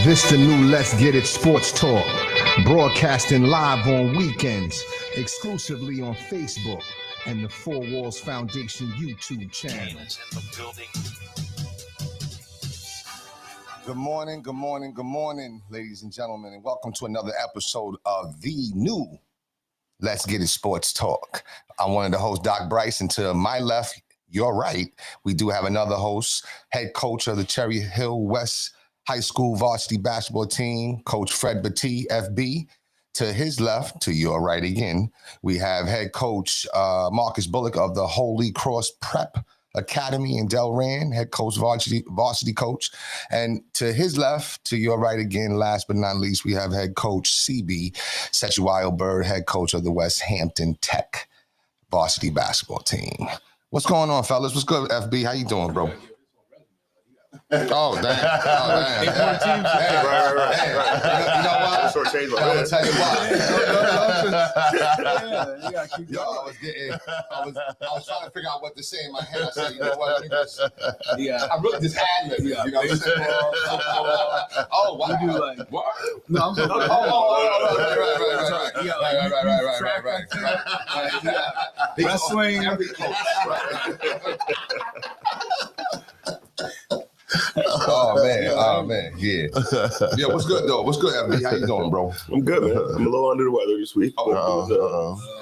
This the new Let's Get It Sports Talk, broadcasting live on weekends, exclusively on Facebook and the Four Walls Foundation YouTube channel. Good morning, ladies and gentlemen, and welcome to another episode of the new Let's Get It Sports Talk. I'm one of the hosts, Doc Bryce, and to my left, your right, we do have another host, head coach of the Cherry Hill West High School varsity basketball team, Coach Fred Battie, FB. To his left, to your right again, we have head coach Marcus Bullock of the Holy Cross Prep Academy in Delran, head coach, varsity coach. And to his left, to your right again, last but not least, we have head coach CB, Setuayo Bird, head coach of the West Hampton Tech varsity basketball team. What's going on, fellas? What's good, FB? How you doing, bro? Oh, damn. Hey, right. You know what? I'm going to tell you why. I was trying to figure out what to say in my head. I said, you know what? I really just ad-lib. You know what I'm saying? Oh, wow. You do like, what? No, I'm saying, right. Wrestling. Oh man, yeah. Yeah, what's good though? What's good, FB? How you doing, bro? I'm good, man. I'm a little under the weather this week. But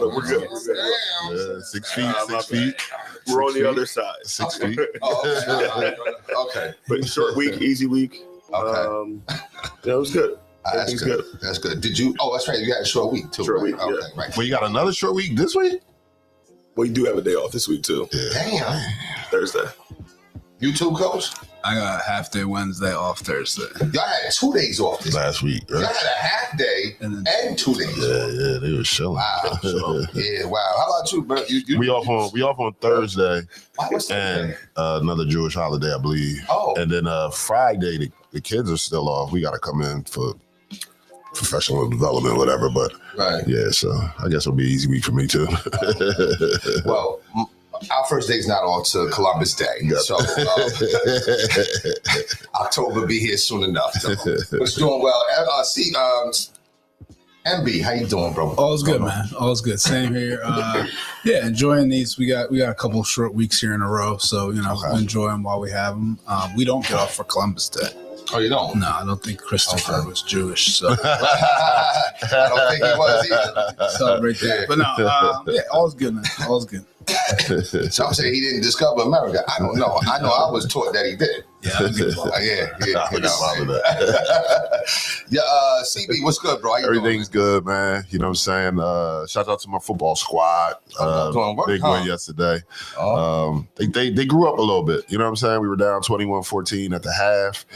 we're good. Yeah, 6 feet. We're on the other side. 6 feet. Okay. But short week, easy week. Okay. Yeah, it was good. That's good. That's good. Did you? Oh, that's right. You had a short week too. Short week. Okay, yeah. right. Well, you got another short week this week? Well, you do have a day off this week too. Yeah. Damn. Thursday. You too, coach? I got a half day Wednesday, off Thursday. Y'all had 2 days off this Last week, right? Y'all had a half day and 2 days. Yeah, they were chilling. Wow. Yeah, wow. How about you, bro? We off on Thursday What's and another Jewish holiday, I believe. Oh. And then Friday, the kids are still off. We got to come in for professional development, whatever. But right. Yeah, so I guess it'll be an easy week for me too. Well, our first day's not on to Columbus Day, Yep. so October be here soon enough. So. What's doing well? MB, how you doing, bro? All's good, man. All's good. Same here. Yeah, enjoying these. We got a couple of short weeks here in a row, so enjoy them while we have them. We don't get off for Columbus Day. Oh, you don't? No, I don't think Christopher was Jewish, so I don't think he was either. celebrate that. But no, yeah, all's good, man. All's good. Some say he didn't discover America. I don't know. I know I was taught that he did. Yeah, I don't give a fuck. Yeah. CB, what's good, bro? How you Everything's good, man. You know what I'm saying? Shout out to my football squad. Doing work, Big win yesterday. Oh. They grew up a little bit. You know what I'm saying? We were down 21-14 at the half.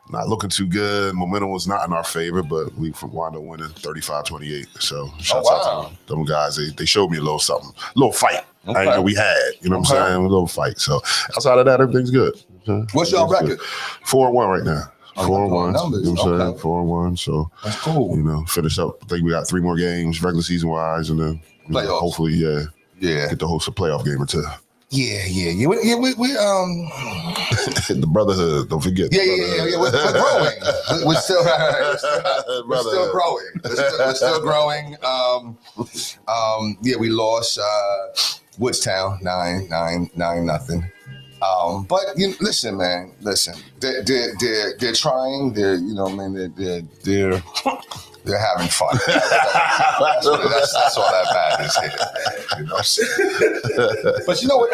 Not looking too good. Momentum was not in our favor, but we wound up winning 35-28. So shout out to them guys. They showed me a little something, a little fight. Okay. I didn't know we had. You know what I'm saying? A little fight. So outside of that, everything's good. What's your record? 4-1 right now. 4-1. Numbers. You know what I'm saying? 4-1. So that's cool. Finish up. I think we got 3 more games, regular season wise, and then hopefully, get to host a playoff game or two. Yeah. We The brotherhood, don't forget. Yeah. We're growing. We're still growing. We're still growing. We lost Woodstown 9-0. But listen, man. They're trying. They're having fun. That's all that matters here. But you know what?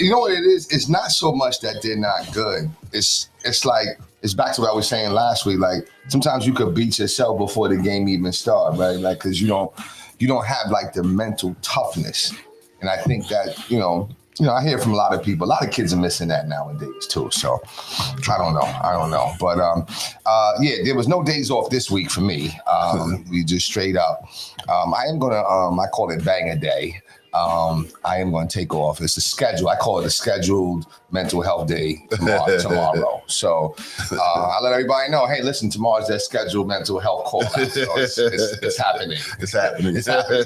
You know what it is? It's not so much that they're not good. It's like it's back to what I was saying last week. Like sometimes you could beat yourself before the game even starts, right? Like because you don't have like the mental toughness. And I think that I hear from a lot of people. A lot of kids are missing that nowadays too. So I don't know. But there was no days off this week for me. We just straight up. I am gonna I call it bang a day. I am going to take off. It's a schedule. I call it a scheduled mental health day tomorrow. So I let everybody know, hey, listen, tomorrow's that scheduled mental health call. So it's happening. It's happening. It's happening.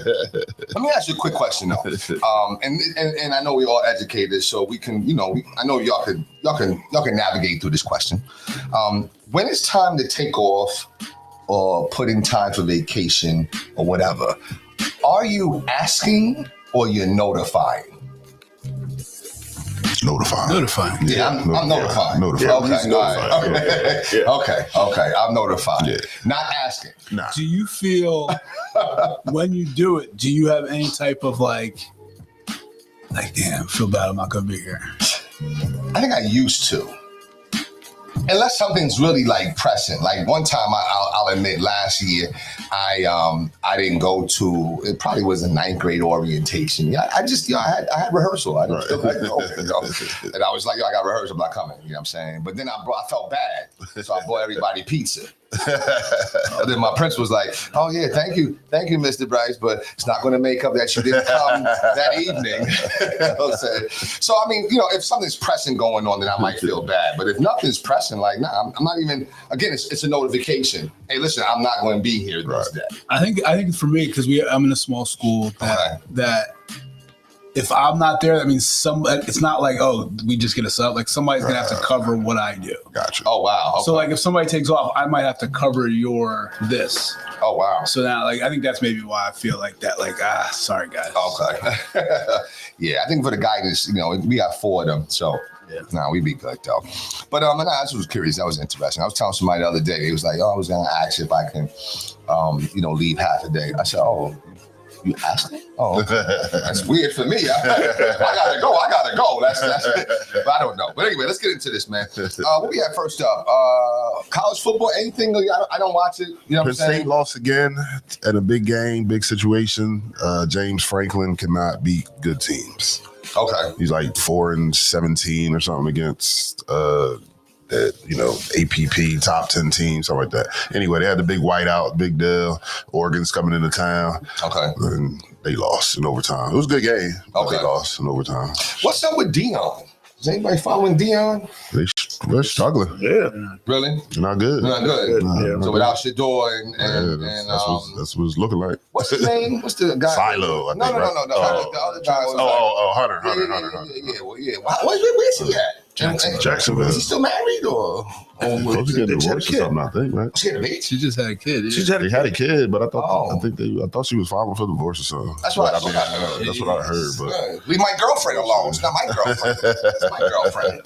Let me ask you a quick question though. And I know we all educated, so we can, I know y'all can navigate through this question. When it's time to take off or put in time for vacation or whatever, are you asking or you're notifying? Notifying. Yeah, I'm notifying. Notifying. Okay, all right. Yeah. Okay, I'm notifying. Yeah. Not asking. Nah. Do you feel when you do it? Do you have any type of like, damn, feel bad, I'm not gonna be here? I think I used to. Unless something's really like pressing. Like one time, I'll admit, last year, I didn't go to. It probably was a 9th grade orientation. Yeah, I had rehearsal. I didn't feel like going, and I was like, I got rehearsal, I'm not coming. You know what I'm saying? But then I felt bad, so I bought everybody pizza. And then my principal was like, "Oh yeah, thank you, Mr. Bryce, but it's not going to make up that you didn't come that evening." So I mean, if something's pressing going on, then I might feel bad. But if nothing's pressing, like, nah, I'm not even. Again, it's a notification. Hey, listen, I'm not going to be here this day. I think for me, because I'm in a small school that if I'm not there, that means it's not like, oh, we just get a sub. Like somebody's gonna have to cover what I do. Gotcha. Oh wow. Okay. So like if somebody takes off, I might have to cover this. Oh wow. So now I think that's maybe why I feel like that. Like, sorry guys. Okay. Yeah, I think for the guidance, we got 4 of them, so. Yeah. We be good though. But I was curious. That was interesting. I was telling somebody the other day. He was like, "Oh, I was gonna ask if I can, leave half a day." I said, "Oh, you asking? Oh, that's weird for me. I gotta go. That's but I don't know. But anyway, let's get into this, man. What we have first up? College football, anything? I don't watch it. You know what I'm Penn saying? State lost again at a big game, big situation. James Franklin cannot beat good teams. Okay. He's like 4-17 or something against APP top 10 teams, something like that. Anyway, they had the big whiteout, big deal. Oregon's coming into town. Okay. And they lost in overtime. It was a good game. But Okay. They lost in overtime. What's up with Dion? Is anybody following Dion? They're struggling. Yeah. Really? They're not good. Not good. Yeah. So without Shador and That's what it's looking like. what's his name? What's the guy? Silo, I think, No. right? The other guy. Hunter. Yeah. Where's he at? Jacksonville. Is he still married or? Supposed to get They just had a divorced or kid. something, I think, right? Was he a bitch? She just had a kid. She's had They had a kid, but I Oh. thought she was filing for divorce or something. That's what I But, heard. That's what I heard. But Leave my girlfriend alone. It's not my girlfriend. It's my girlfriend.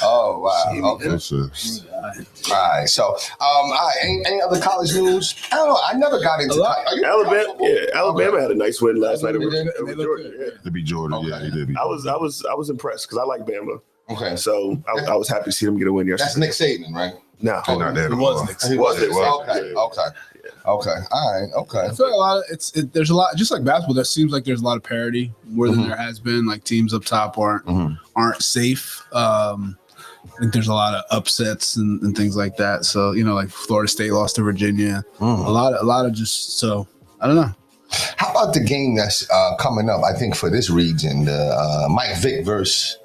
Oh wow. Okay. it's, All right. So, all right. Any other college news? I don't know. I never got into. Are you Alabama had a nice win last night over They look Georgia. good. Yeah. to be Jordan, Okay. yeah, he did. Be. I was impressed because I like Bama, Okay. so I was happy to see them get a win yesterday. That's Nick Saban, right? No, They're not there It no was more. Nick He Was it? Okay. Yeah. Okay. All right. Okay. I feel like a lot of there's a lot, just like basketball, there seems like there's a lot of parity more than there has been. Like teams up top aren't safe. I think there's a lot of upsets and things like that. So, like Florida State lost to Virginia. A lot of just, so I don't know. How about the game that's coming up? I think for this region, the Mike Vick versus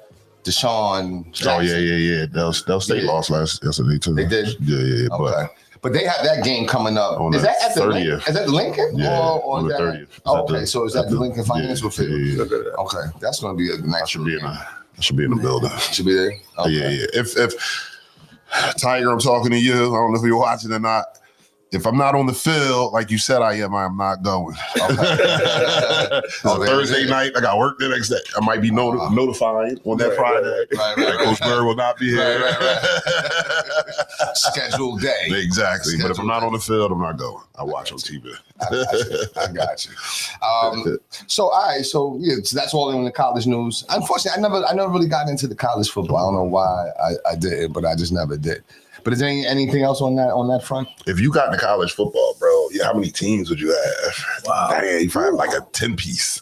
Deshaun Jackson. Oh yeah. They'll State lost yesterday too. They did? Yeah. Okay. But they have that game coming up. On Is the that at the 30th. Lincoln? Is that the Lincoln? Yeah, Or on is the that 30th. Okay, so is that the Lincoln Financial Field? Yeah. Okay, that's going to be a nice. I should be in the building. Should be there. Okay. Yeah. If Tiger, I'm talking to you. I don't know if you're watching or not. If I'm not on the field, like you said I am, I'm not going. On Thursday night, I got work the next day. I might be notified on that Friday. Right. Coach Bird will not be here. Right. Scheduled day. Exactly. But if I'm not on the field, I'm not going. I watch on TV. I got you. So that's all in the college news. Unfortunately, I never really got into the college football. I don't know why I didn't, but I just never did. But is there anything else on that front? If you got into college football, bro, how many teams would you have? Wow. Dang, you find like a 10-piece.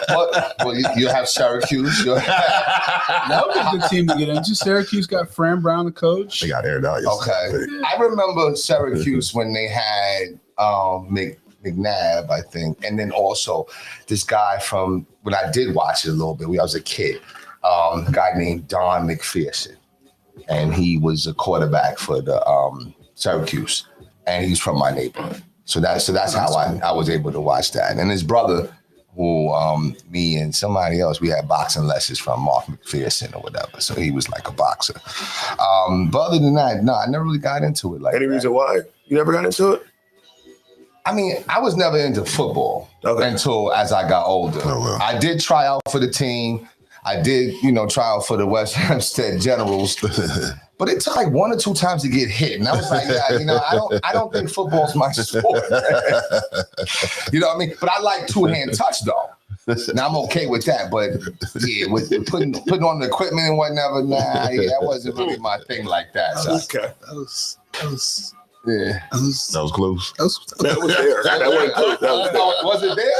Well, you have Syracuse. That would be a good team to get into. Syracuse got Fran Brown, the coach. They got aired out Okay. yesterday. I remember Syracuse when they had McNabb, I think, and then also this guy from when I did watch it a little bit when I was a kid, a guy named Don McPherson, and he was a quarterback for the Syracuse, and he's from my neighborhood. So that's how I was able to watch that. And his brother, who me and somebody else, we had boxing lessons from Mark McPherson or whatever. So he was like a boxer. But other than that, no, I never really got into it. Like Any reason why you never got into it? I mean, I was never into football until as I got older. Oh, well. I did try out for the team. I did, try out for the West Hempstead Generals. But it took like 1 or 2 times to get hit. And I was like, I don't think football's my sport. You know what I mean? But I like two-hand touch though. Now I'm okay with that. But yeah, with putting on the equipment and whatever, that wasn't really my thing like that. So, Okay. That was yeah. That was close. That was there. That wasn't close. That was there. Was it there?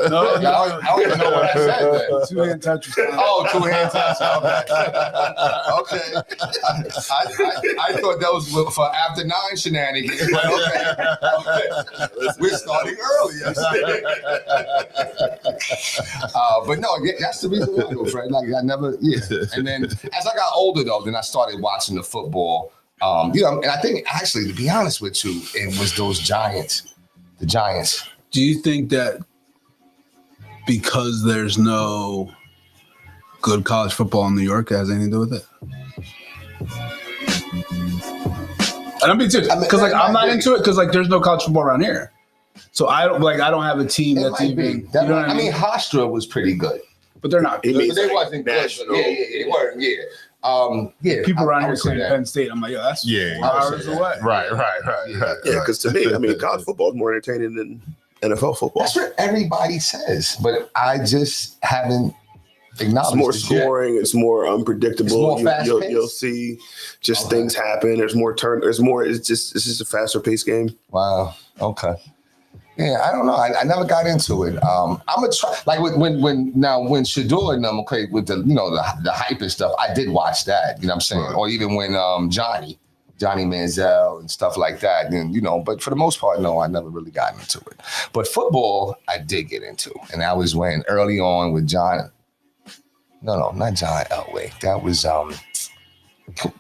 no, I don't even know what I said then. two-hand touch. Oh, two-hand touch. Okay. I thought that was for after 9 shenanigans. But okay. We're starting early. But no, that's the reason why, though, Fred. Like I never, And then as I got older, though, then I started watching the football. And I think actually, to be honest with you, it was those Giants. The Giants. Do you think that because there's no good college football in New York, it has anything to do with it? And I'm being serious because I'm not into it because there's no college football around here, so I don't have a team that's even. You know what I mean? Hofstra was pretty good, but they're not. He Good. means they like wasn't good. national. They weren't. People around I here would say saying that. Penn State. I'm like, yo, that's 4 hours away. Right. Yeah, because to me, college football is more entertaining than NFL football. That's what everybody says, but I just haven't acknowledged It's more it yet. scoring. It's more unpredictable. It's more fast-paced? You'll see just things happen. There's more turn. There's more. It's just a faster paced game. Wow. Okay. Yeah, I don't know. I never got into it. I'm gonna try. Like when Shador and them, okay, with the the hype and stuff. I did watch that. You know what I'm saying? Right. Or even when Johnny Manziel and stuff like that. And but for the most part, no, I never really got into it. But football, I did get into, and I was when early on with John. No, not John Elway. That was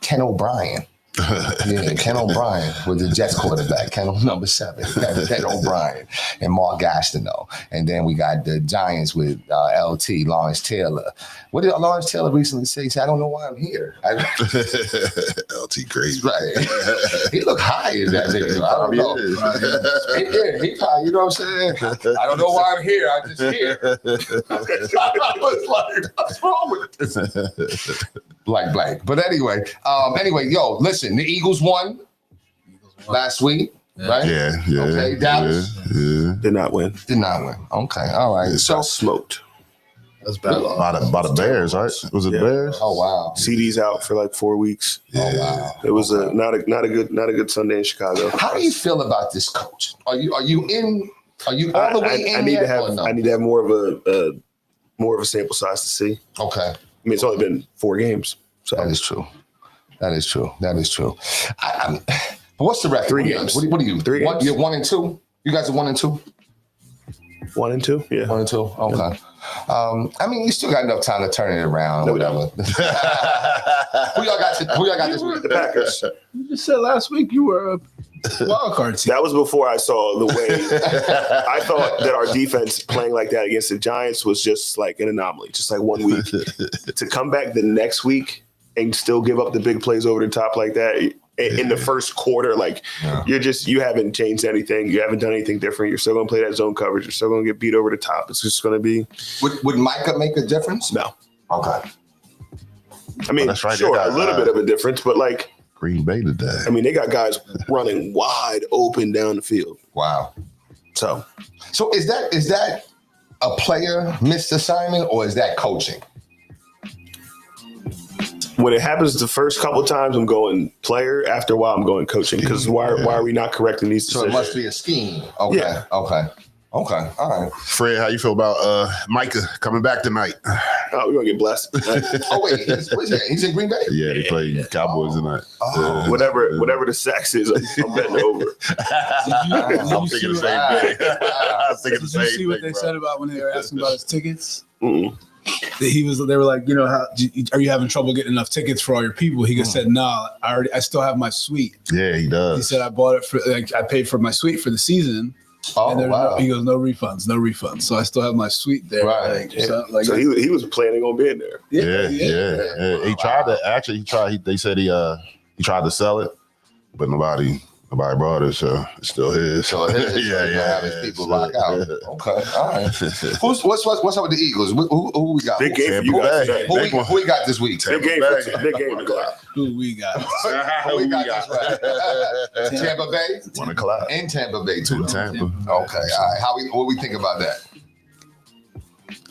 Ken O'Brien. Yeah, Ken O'Brien was the Jets quarterback. Ken number 7. Ken O'Brien and Mark Gastineau. And then we got the Giants with LT, Lawrence Taylor. What did Lawrence Taylor recently say? He said, I don't know why I'm here. LT crazy. Right. He looked high in that video. I don't know. He probably, you know what I'm saying? I don't know why I'm here. I'm just here. I was like, what's wrong with this? Blank. But anyway, yo, listen, the Eagles won last week, right? Yeah. Okay, Dallas Did not win. did not win. Okay, all right. So, Got smoked. That's bad. By the Bears, right? Was it Yeah. Bears? oh wow, CD's out for like 4 weeks. oh wow. It was not a good Sunday in Chicago. How do you feel about this coach? Are you all the way in I need yet to have or no? I need to have more of a sample size to see. Okay, I mean, it's only been 4 games. So that is true. But what's the record? 3 What games. What are you? 3 games. You're 1 and 2. You guys are 1 and 2. 1 and 2. Yeah. 1 and 2. Okay. I mean, you still got enough time to turn it around. No, Or we whatever. Who y'all got this week? The Packers. You just said last week you were a wild card team. That was before I saw the way. I thought that our defense playing like that against the Giants was just like an anomaly, just like 1 week. To come back the next week and still give up the big plays over the top like that in the first quarter, like you haven't changed anything. You haven't done anything different. You're still going to play that zone coverage. You're still going to get beat over the top. It's just going to be. Would Micah make a difference? No. Okay. I mean, that's right. sure, They got, a little bit of a difference, but like, Green Bay today. I mean, they got guys running wide open down the field. Wow. So So is that a player missed assignment or is that coaching? when it happens the first couple of times, I'm going player. After a while, I'm going coaching because why are we not correcting these So decisions? it must be a scheme. Okay. Yeah. Okay. Okay, all right. Fred, how you feel about Micah coming back tonight? Oh, we're gonna get blessed. Oh wait, he's in Green Bay. Yeah, they play Cowboys tonight. Oh. Whatever the sex is, I'm betting over. I'm thinking the same thing. I was thinking the Did same you thing. see what they bro. said about when they were asking about his tickets? Mm-mm. They were like, are you having trouble getting enough tickets for all your people? He just said, no, I still have my suite. Yeah, he He does. said, I bought it for, I paid for my suite for the season. Oh And wow. he goes, no refunds. So I still have my suite there. Right. So he was planning on being there. Yeah. He tried to actually. They said he tried to sell it, but nobody bought it, so it's still his. So it is. Have his people rock out. Okay, all right. What's up with the Eagles? Who we got? Big game for you Tampa guys Bay. today. Who we got this week? Big game today. Who we got? Who we got this week? Tampa Bay 1 o'clock and Tampa Bay too. in Tampa. Okay, all right. What we think about that?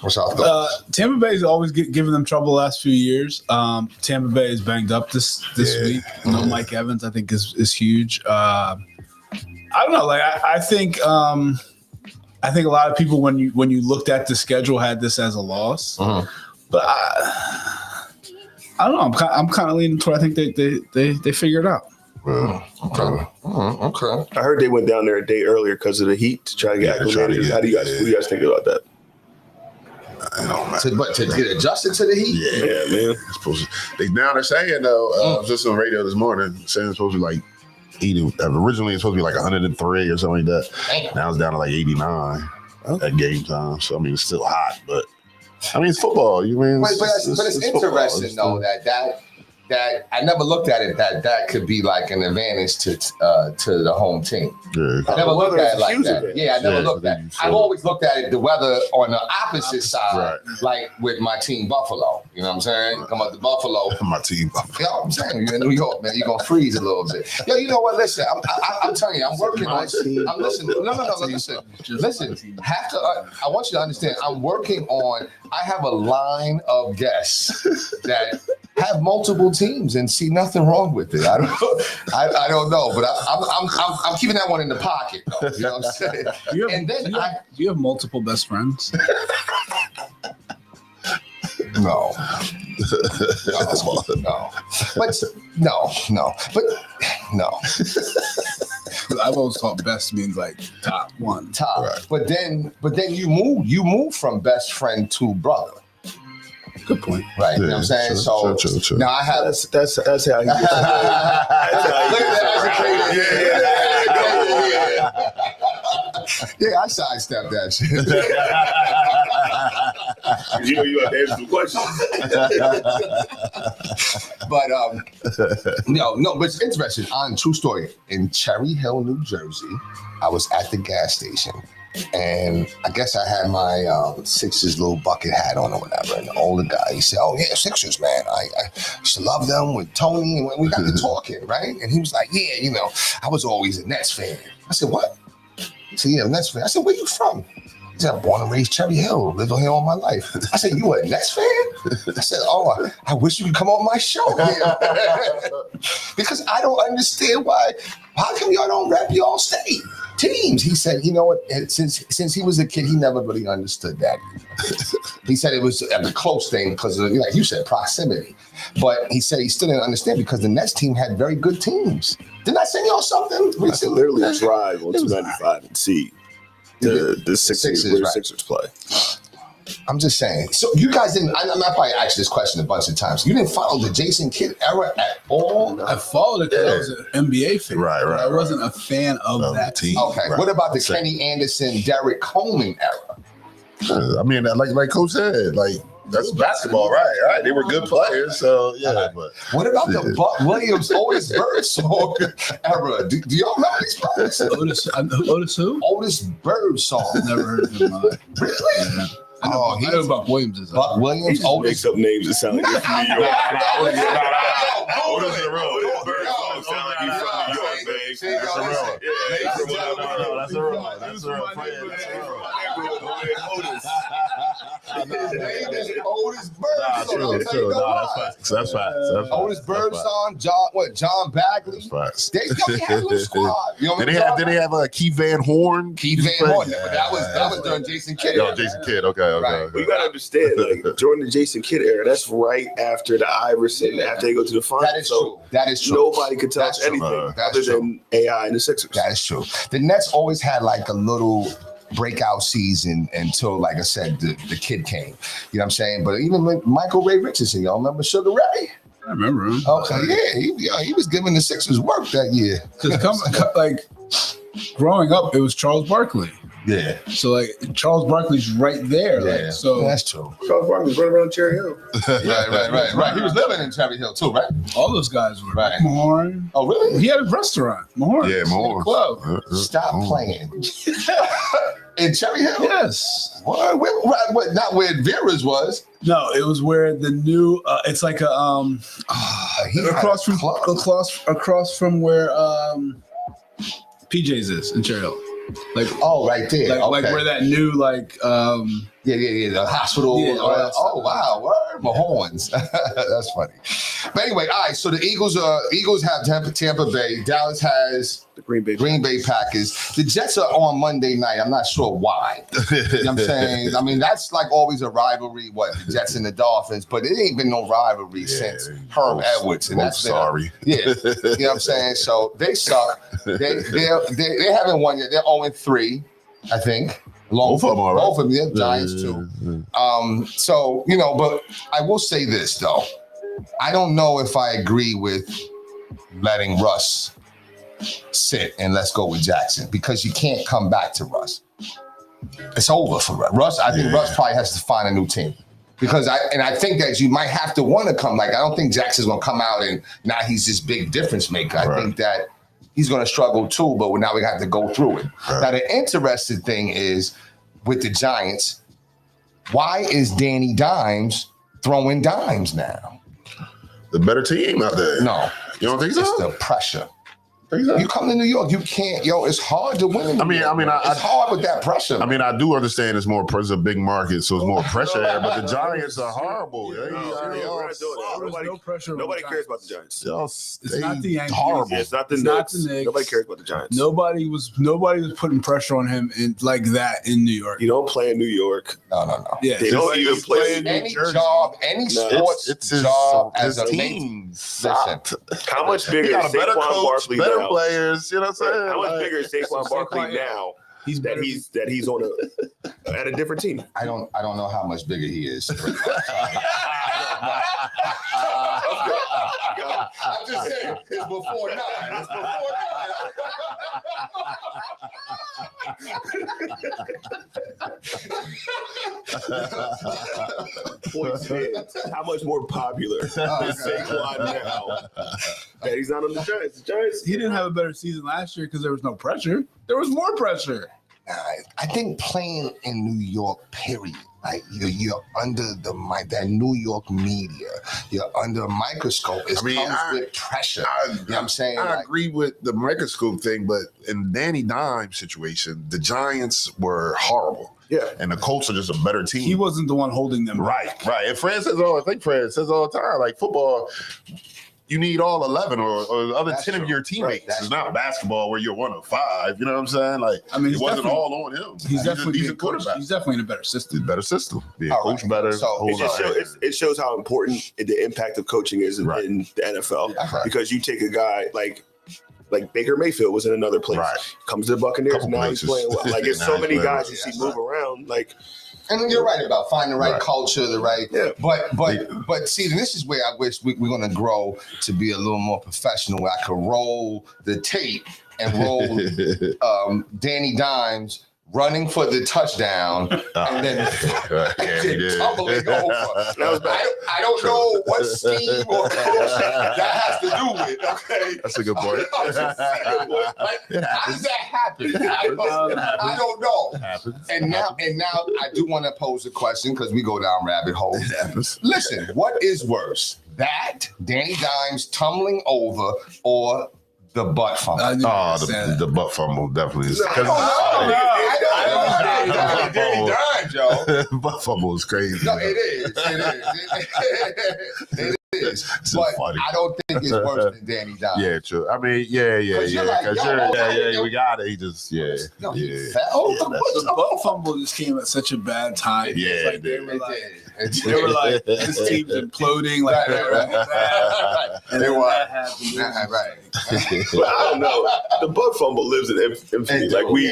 What's our thoughts? Tampa Bay's always giving them trouble the last few years. Tampa Bay is banged up this week. No Mike Evans, I think is huge. I don't know. Like I think a lot of people when you looked at the schedule had this as a loss, but I don't know. I'm kind of leaning toward I think they figured it out. Okay. Okay. I heard they went down there a day earlier because of the heat to try to get acclimated. What do you guys think about that? To get adjusted to the heat? Yeah, man. It's supposed to, they're saying though, just on the radio this morning, saying it's supposed to be like 80. Originally, it's supposed to be like 103 or something like that. Damn. Now it's down to like 89 at game time. So I mean, it's still hot, but I mean, it's football. You mean? But it's football. interesting It's though that I never looked at it that could be like an advantage to the home team. Yeah. I never looked at it like huge that. advantage. Yeah, I never Yeah, looked so at then it. you I've feel- always looked at it the weather on the opposite side, Right. like with my team Buffalo. You know what I'm saying? Come up to Buffalo. My team. Yo, I'm saying you're in New York, man. You're gonna freeze a little bit. Yo, you know what? Listen, I'm telling you, I'm working on. I'm listening. No. Listen. Have to. I want you to understand. I'm working on. I have a line of guests that have multiple teams and see nothing wrong with it. I don't know, but I'm keeping that one in the pocket, though. You know what I'm saying? Do you have multiple best friends? No. I've always thought best means like top one. Top. Right. But then you move from best friend to brother. Good point. Right. You know what I'm saying? So True. now I have That's how he gets look at that educated. Yeah, I sidestepped that shit. You know you have to answer some questions. But but it's interesting. On true story, in Cherry Hill, New Jersey, I was at the gas station, and I guess I had my Sixers little bucket hat on or whatever. And the older guy, he said, "Oh yeah, Sixers, man. I used to love them with Tony, and we got to talking, right?" And he was like, "Yeah, I was always a Nets fan." I said, "What?" He said, "Yeah, Nets fan." I said, "Where you from?" He said, "I'm born and raised Cherry Hill, lived on here all my life." I said, "You a Nets fan?" I said, "Oh, I wish you could come on my show." Because I don't understand why. How come y'all don't rep y'all state teams? He said, "You know what? Since he was a kid, he never really understood that. He said it was a close thing because of, like you said, proximity. But he said he still didn't understand because the Nets team had very good teams. Didn't I send y'all something I recently? literally drive on 295 and see the Sixers play. I'm just saying. So you guys didn't. I probably asked you this question a bunch of times. You didn't follow the Jason Kidd era at all. I followed it because I was an NBA fan. Right. But I wasn't a fan of that team. Okay. Right. What about the Kenny Anderson, Derek Coleman era? I mean, like Coach said, like that's basketball, right? They were good players, so yeah. But What about the Buck Williams, Otis Birdsong era? Do y'all remember these players? Otis who? Otis Birdsong. Never heard of him. Really? I know Buck Williams is. Buck He Williams, just Otis. makes up names that sound like it's from New York. Otis is a real Birdsong sound like he's from New York, man. That's a real. That's a real. Otis. Otis Birdsong. Nah, I'll tell true. you Nah, why. that's facts. Otis Birdsong, John Bagley. That's facts. They had a little squad. You know what Did they have Keith Van Horn? Keith Van Horn, but that was during Jason Kidd. Yo, Jason Kidd. Okay. Right. You gotta understand, like during the Jason Kidd era, that's right after the Iverson, after they go to the finals. That is true. That is true. Nobody could tell That's us true. anything That's other true. than AI and the Sixers. That is true. The Nets always had like a little breakout season until, like I said, the kid came. You know what I'm saying? But even with Michael Ray Richardson, y'all remember Sugar Ray? I remember him. Okay, yeah, he was giving the Sixers work that year. Because like growing up, it was Charles Barkley. Yeah, So like Charles Barkley's right there. yeah. Like, so that's true. Charles Barkley was running around Cherry Hill. Right. He was living in Cherry Hill too, right? all those guys were Right. Mahorn. Oh, really? He had a restaurant. Mahorn. Yeah, more. Club. Stop playing. In Cherry Hill? Yes. What, not where Vera's was. No, it was where the new. It's like a He had across a from club. across from where PJ's is in Cherry Hill. Like Oh, right there. like Okay. where that new like Yeah. The hospital. Yeah, all that Oh, wow. Word. Mahorns. That's funny. But anyway, all right. So the Eagles have Tampa Bay. Dallas has The Green Bay. Green Bay Packers. The Jets are on Monday night. I'm not sure why. You know what I'm saying? I mean, that's like always a rivalry, the Jets and the Dolphins, but it ain't been no rivalry since Herb Edwards. And that's been sorry. yeah. You know what I'm saying? So they suck. They haven't won yet. They're 0-3, I think. Both of them are, right? Both of them, yeah, Giants too. So, but I will say this though. I don't know if I agree with letting Russ sit and let's go with Jackson because you can't come back to Russ. It's over for Russ. I think Russ probably has to find a new team. Because I think that you might have to want to come. Like, I don't think Jackson's gonna come out and now he's this big difference maker. I think that he's gonna struggle too, but now we have to go through it. Right. Now the interesting thing is with the Giants, why is Danny Dimes throwing dimes now? The better team out there. No, You don't think so? it's the pressure. Think so? You come to New York, you can't, it's hard to win. In New York, man. It's hard with that pressure. I do understand it's more it's a big market, so it's more pressure there. But the Giants are horrible. We're not doing that. no pressure on Nobody the cares Giants. about the Giants. It's not the Yankees. horrible. It's not the It's Knicks. not the Knicks. Nobody cares about the Giants. Nobody was putting pressure on him in like that in New York. You don't play in New York. No. Yeah. They don't even play. Any job, any sports It's his, job his as a team. Listen, How much He bigger got is a better Saquon coach, Barkley better now? players. You know what I'm saying? How much Like, bigger is Saquon Barkley now He's that better. he's on at a different team? I don't know how much bigger he is. I'm just saying, it's before 9. It's before 9. Point stands. How much more popular is Saquon now that he's not on the Giants? The Giants. He didn't have a better season last year because there was no pressure. There was more pressure. I think playing in New York, period. Like you're under that New York media. You're under a microscope. It comes with pressure. You know what I'm saying? I agree with the microscope thing, but in Danny Dimes' situation, the Giants were horrible. Yeah. And the Colts are just a better team. He wasn't the one holding them. Right. And Fred says all the time, like football, you need all 11 or the other That's 10 of true. your teammates. That's It's not basketball where you're one of 5. You know what I'm saying? Like, I mean, it he's wasn't definitely- all on him. He's definitely he's a being coached. quarterback. He's definitely in a better It's a system. better system. Being All coached right. better. So, whole It just lot. it shows how important the impact of coaching is in the NFL. Right. Because you take a guy like Baker Mayfield was in another place. Right. Comes to the Buccaneers, Couple now places. he's playing well. Like it's Now so he's many playing guys well. you see move around. Like And you're right about finding the right Right. culture, the right. Yeah. But see, this is where I wish we're going to grow to be a little more professional. Where I could roll the tape and roll Danny Dimes running for the touchdown and then tumbling over. that was bad. I don't know what scheme or coach that has to do with. Okay, That's a good point. I'm just saying, like, how does that happen? I don't know. It happens. And now I do want to pose a question because we go down rabbit holes. It happens. Listen, what is worse? That Danny Dimes tumbling over or the butt fumble? The butt fumble definitely is. I don't know. I don't know. Danny Danny Dimes, Joe. Butt fumble is crazy. No, man. it is. It is. It's But funny. I don't think it's worse than Danny Dimes. Yeah, true. I mean, yeah. 'Cause you're like, Because yo, we got it. He just, No, he yeah. fell. The butt fumble just came at such a bad time. Yeah, It's like it they did. were like, It they were like, this team's imploding. Like, Right. and They then were. that happened. Right. But I don't know. The butt fumble lives in infamy. Like we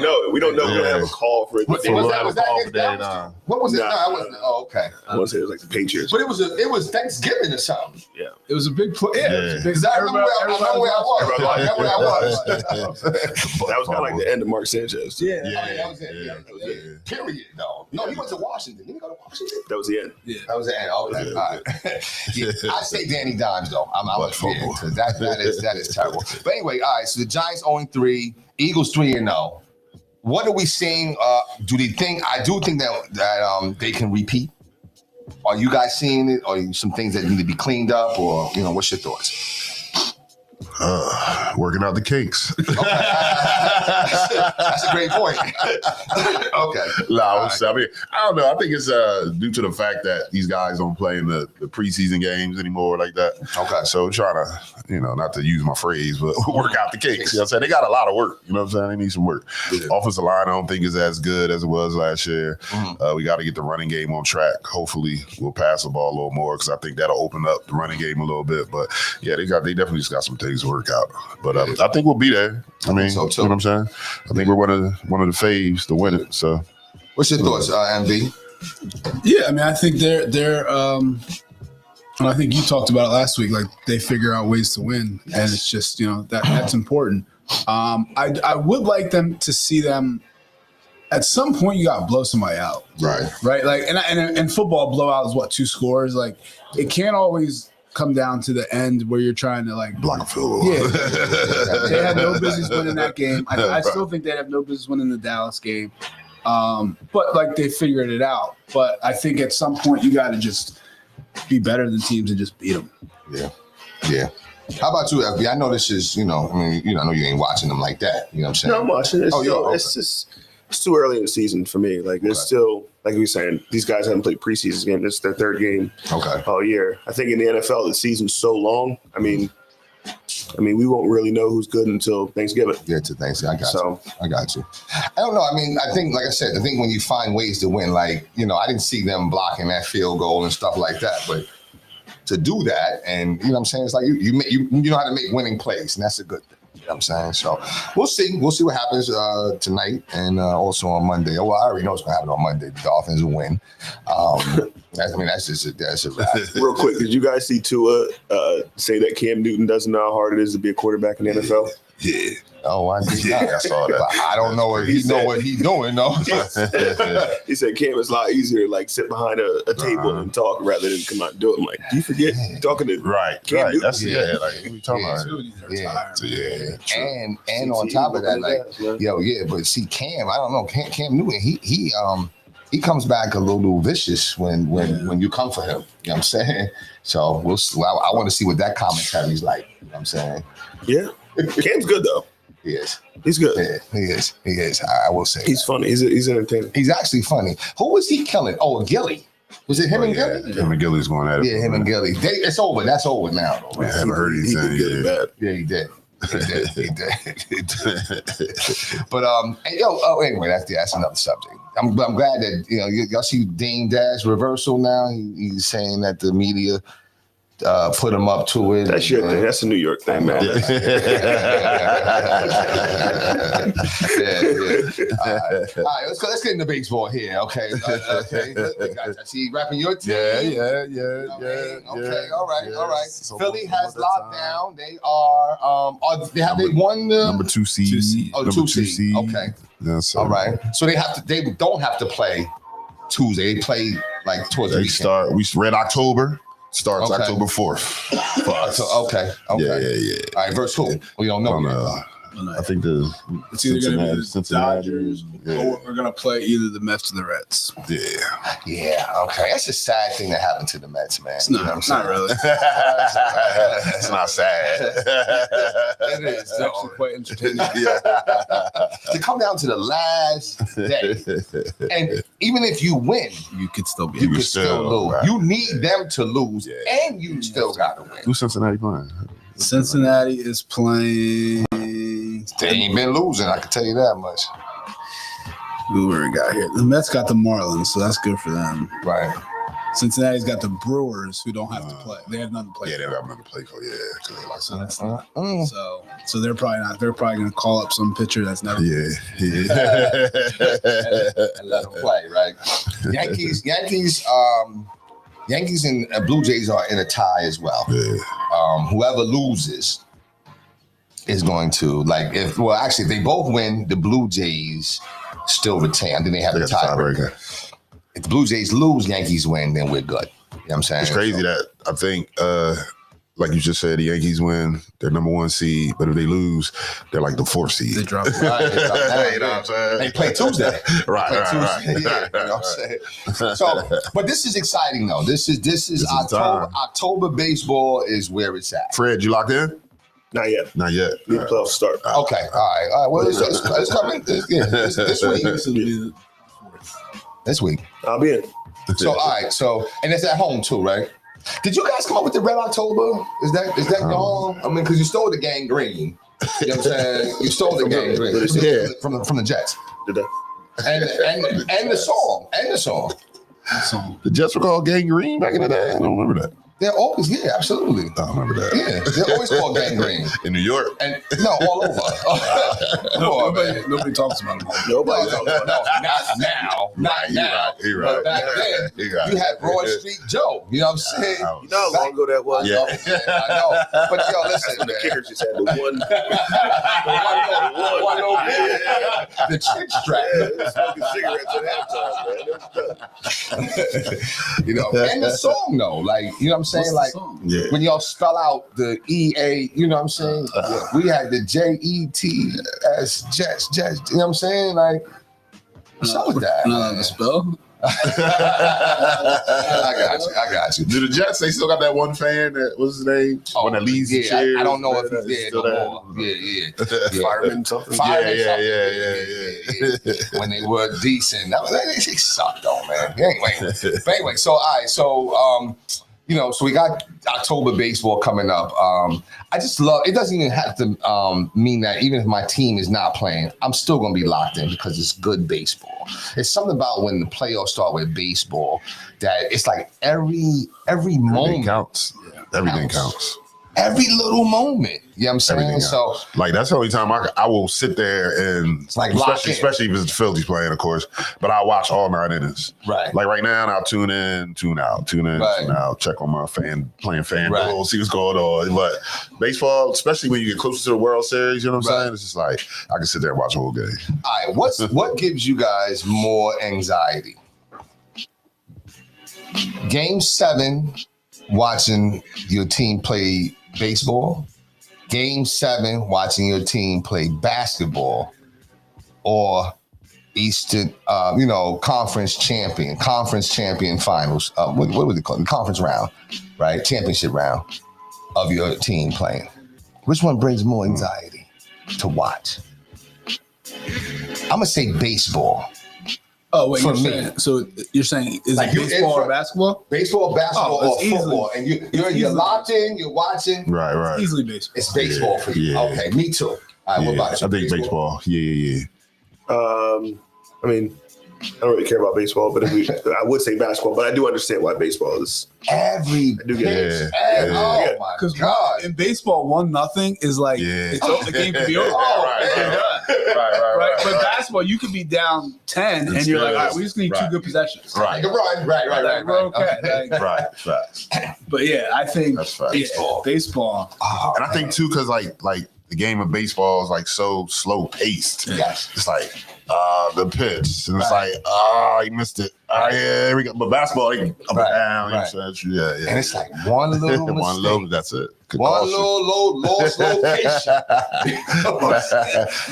know it. We don't know if we're gonna have a call for it. Was we'll that have a against call for Danny Dallas? Dimes. What was it? Nah. No, I wasn't. Oh, okay. I want to say it was like the Patriots. But it was Thanksgiving or something. Yeah. It was a big play. Yeah, it was a big, Because I remember where I was. That was kind of like the end of Mark Sanchez. Yeah. That was it. Period. No, he went to Washington. Didn't he go to Washington? That was the end. That was the end. Okay. All right. Yeah, I say Danny Dimes though. I'm because that is terrible. But anyway, all right. So the Giants 0-3, Eagles 3-0. What are we seeing? Do they think? I do think that they can repeat. Are you guys seeing it? Or some things that need to be cleaned up? Or what's your thoughts? Working out the kinks. That's a great point. Okay. I mean, I don't know. I think it's due to the fact that these guys don't play in the preseason games anymore like that. Okay. So trying to, not to use my phrase, but work out the kinks. You know what I'm saying? They got a lot of work. You know what I'm saying? They need some work. Yeah. Offensive line, I don't think is as good as it was last year. Mm-hmm. We got to get the running game on track. Hopefully, we'll pass the ball a little more because I think that'll open up the running game a little bit. But yeah, they definitely just got some things to work out. But I think we'll be there. I mean, so too. you know what I'm saying? I think we're one of the faves to win it. So, What's your thoughts, MV? Yeah, I mean, I think they're and I think you talked about it last week. Like they figure out ways to win, and it's just that's important. I would like them to see them at some point. You got to blow somebody out, Right. Like and football blowout is what, 2 scores. Like it can't always come down to the end where you're trying to like block a field goal. Yeah, they had no business winning that game. I still think they have no business winning the Dallas game. But like they figured it out. But I think at some point you got to just be better than teams and just beat them. Yeah. How about you, FB? I know this is, I know you ain't watching them like that. You know what I'm saying? No, I'm watching. okay. It's too early in the season for me. Like there's still, like we were saying, these guys haven't played preseason game. This is their 3rd game all year. I think in the NFL the season's so long. I mean, we won't really know who's good until Thanksgiving. Yeah, to Thanksgiving. I got you. I don't know. I mean, I think, like I said, when you find ways to win, like, I didn't see them blocking that field goal and stuff like that, but to do that, and you know what I'm saying, it's like you know how to make winning plays, and that's a good thing. You know what I'm saying? So we'll see. We'll see what happens tonight and also on Monday. Well, I already know what's going to happen on Monday. The Dolphins will win. That's a wrap. Real quick, did you guys see Tua say that Cam Newton doesn't know how hard it is to be a quarterback in the NFL? Yeah. Oh, I did not. I saw that. But I don't know if he know what he's doing, though. He said Cam is a lot easier to like sit behind a table and talk rather than come out and do it. I'm like, do you forget you're talking to Right. Cam Newton? That's like what you talking about. And on top of that, like, but see, Cam, I don't know, Cam Newton, he comes back a little vicious when you come for him. You know what I'm saying? So we'll see. I want to see what that commentary's like. You know what I'm saying? Yeah. Cam's good though. He is. He's good. Yeah, he is. He is. I will say. He's funny. He's entertaining. He's actually funny. Who was he killing? Oh, Gilly. Was it him and Gilly? Him and Gilly's going at it. Yeah, him and Gilly. It's over. That's over now, though. I haven't heard He anything. did good and bad. Yeah, he did. He did. But anyway, that's another subject. I'm glad that y'all see Dame Dash reversal now. He's saying that the media put him up to it. That's your thing. That's a New York thing, man. Yeah. All right, let's get into baseball here. Okay. I see you rapping your team. Yeah. Okay. All right. Philly has locked down. They are. They won the number 2 seed. Oh, number 2 seed. Okay. Yeah, so All right. So they don't have to play Tuesday. They play like towards the They weekend. start. We read October. Starts Okay. October 4th. So, okay. Yeah. All right. Versus who? We don't know. I think the It's either going to be the Cincinnati. Dodgers Yeah. or we're going to play either the Mets or the Reds. Yeah. Yeah, okay. That's a sad thing that happened to the Mets, man. It's You know what I'm not, not saying? really. It's not sad. It is. It's actually quite entertaining. To come down to the last day, and even if you win, You could still be. you can could still still, lose. right. You need them to lose, Yeah. and you still got to win. Who's Cincinnati playing? Cincinnati is playing. They ain't been losing, I can tell you that much. Who we got here? The Mets got the Marlins, so that's good for them. Right. Cincinnati's got the Brewers, who don't have to play. They have nothing to play. Yeah, they for. don't have nothing to play for. Yeah, 'cause they like So that's Mm. so they're probably not. They're probably going to call up some pitcher that's never. Yeah. And let them play, right? Yankees, and Blue Jays are in a tie as well. Yeah. Whoever loses is going to if they both win, the Blue Jays still retain. I think they have They the got the tiebreaker. If the Blue Jays lose, Yankees win, then we're good. You know what I'm saying? It's crazy that I think, like you just said, the Yankees win, they're number 1 seed, but if they lose, they're like the 4th seed. They drop. Right, You know what I'm saying? They play Tuesday. Right, Play right, Tuesday. right. Yeah, you know what I'm saying? So, but this is exciting though. This is is October. time. October baseball is where it's at. Fred, you locked in? Not yet. Not yet. Need the playoffs to start. Okay, all right. Well, it's coming. This week. This will be the fourth. This week. I'll be in. So all right. So and it's at home too, right? Did you guys come up with the Red October? Is that gone? I mean, because you stole the gang green. You know what I'm saying? You stole the gang green Yeah. from the Jets. Did that? And the song. So The Jets were called Gangrene back in the day. I don't remember that. They're always, yeah, absolutely. I don't remember that. Yeah, they're always called gang green. In New York. And no, all over. Come on, man. nobody talks about them. Nobody. No, not now. Not now. He right. But back then, He right. you had Broad Street Joe. You know what I'm saying? You know how long ago that was? Yeah. I know. But yo, listen, The man. kickers just had the one. One over. The chick strap. Smoking cigarettes at halftime, man. You know, and the song though, like, you know what I'm saying? Like, Yeah. when y'all spell out the EA, you know what I'm saying? We had the JETS, Jets, you know what I'm saying? Like, what's up with that? Not on man? the spell. I got you. Do the Jets, they still got that one fan that, what's his name? One that leads the yeah, chairs. I don't know if he's there Still no more. Yeah. Fireman something. Fireman Yeah. something. When they were decent. That was, they sucked though, man. But anyway, so all right, so you know, so we got October baseball coming up. I just love it. Doesn't even have to mean that even if my team is not playing, I'm still gonna be locked in because it's good baseball. It's something about when the playoffs start with baseball that it's like every Everything moment counts. Everything counts. every little moment. You know what I'm saying? Everything So Like that's the only time I will sit there and like lock especially in. if it's the Phillies playing, of course. But I watch all 9 innings. Right. Like right now, I'll tune in, tune out, tune in, Right. tune out, check on my playing fan Right. duel, see what's going on. But baseball, especially when you get closer to the World Series, you know what I'm Right. saying? It's just like I can sit there and watch the whole game. all right, what gives you guys more anxiety? Game 7, watching your team play baseball. Game 7, watching your team play basketball, or Eastern, conference champion finals. What was it called? The conference round, right? Championship round of your team playing. Which one brings more anxiety to watch? I'm gonna say baseball. Oh wait, For you're me. saying, so you're saying is Like it you- baseball it's- or basketball? Baseball, basketball, Oh, or it's easily- football, and you're easily- locked in. You're watching. Right. Easily baseball. It's baseball for you. Yeah. Okay, me too. All right, what Yeah, about you? I think baseball. Yeah. I mean, I don't really care about baseball, but I would say basketball. But I do understand why baseball is. Every do get pitch. it. every- Yeah. Oh my Because god! in baseball, 1-0 is like Yeah. the game could be over. Right. Right, but basketball, you could be down 10, and you're like, all right, we just need 2 Right. good possessions. Right, right. Like, we're okay. Like, Right. Facts. but yeah, I think That's facts. baseball. Oh, And I think too, because like the game of baseball is like so slow paced. yes. It's like the pitch, and it's Right. like he missed it. yeah, we got, but basketball, they can up Right, and down. right. You know, so yeah. And it's like one little mistake. one little, that's it. Could One cost you. little lost location.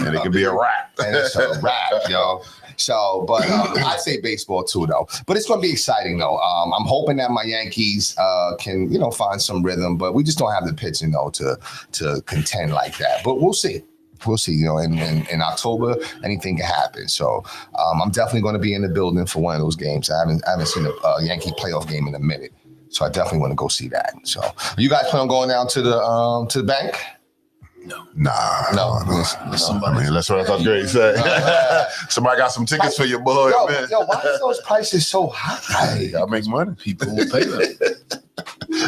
And it can be a wrap. And it's a wrap, yo. So, but I'd say baseball too, though. But it's going to be exciting, though. I'm hoping that my Yankees can, find some rhythm, but we just don't have the pitching, though, to contend like that. But we'll see. We'll see. In October, anything can happen. So, I'm definitely going to be in the building for one of those games. I haven't seen a Yankee playoff game in a minute, so I definitely want to go see that. So, you guys plan on going down to the bank? No. I mean, that's what I thought Greg said. Somebody got some tickets for your boy, man. Yo, why are those prices so high? They gotta make money. People will pay them.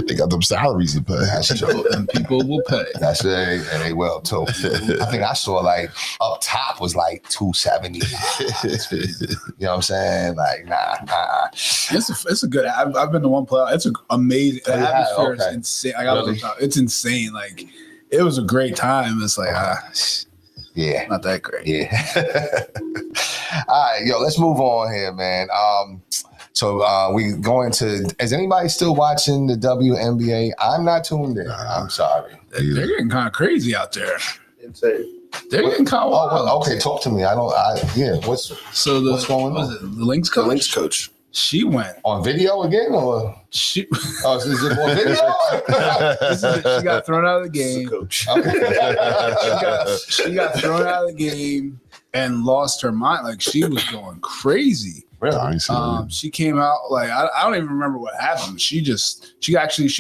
They got them salaries to pay. That's true. And people will pay. That's it, and they will too. I think I saw like up top was like 270. You know what I'm saying? Like, nah. It's a good. I've been to one playoff. It's an amazing. The Oh, you have? atmosphere is Okay. insane. I got Really? it's insane. Like, it was a great time. It's like Yeah. not that great. Yeah. All right, yo, let's move on here, man. So we going to. Is anybody still watching the WNBA? I'm not tuned in. I'm sorry. They're getting kind of crazy out there. Insane. They're getting kind of Oh, wild. well, okay. Talk to me. What's So what's going what on? was it, the Lynx The coach? Lynx coach. She went. on video again or? She Oh, is it on video? she got thrown out of the The game. coach. She got thrown out of the game and lost her mind. Like, she was going crazy. I ain't seen it. She came out like I don't even remember what happened. She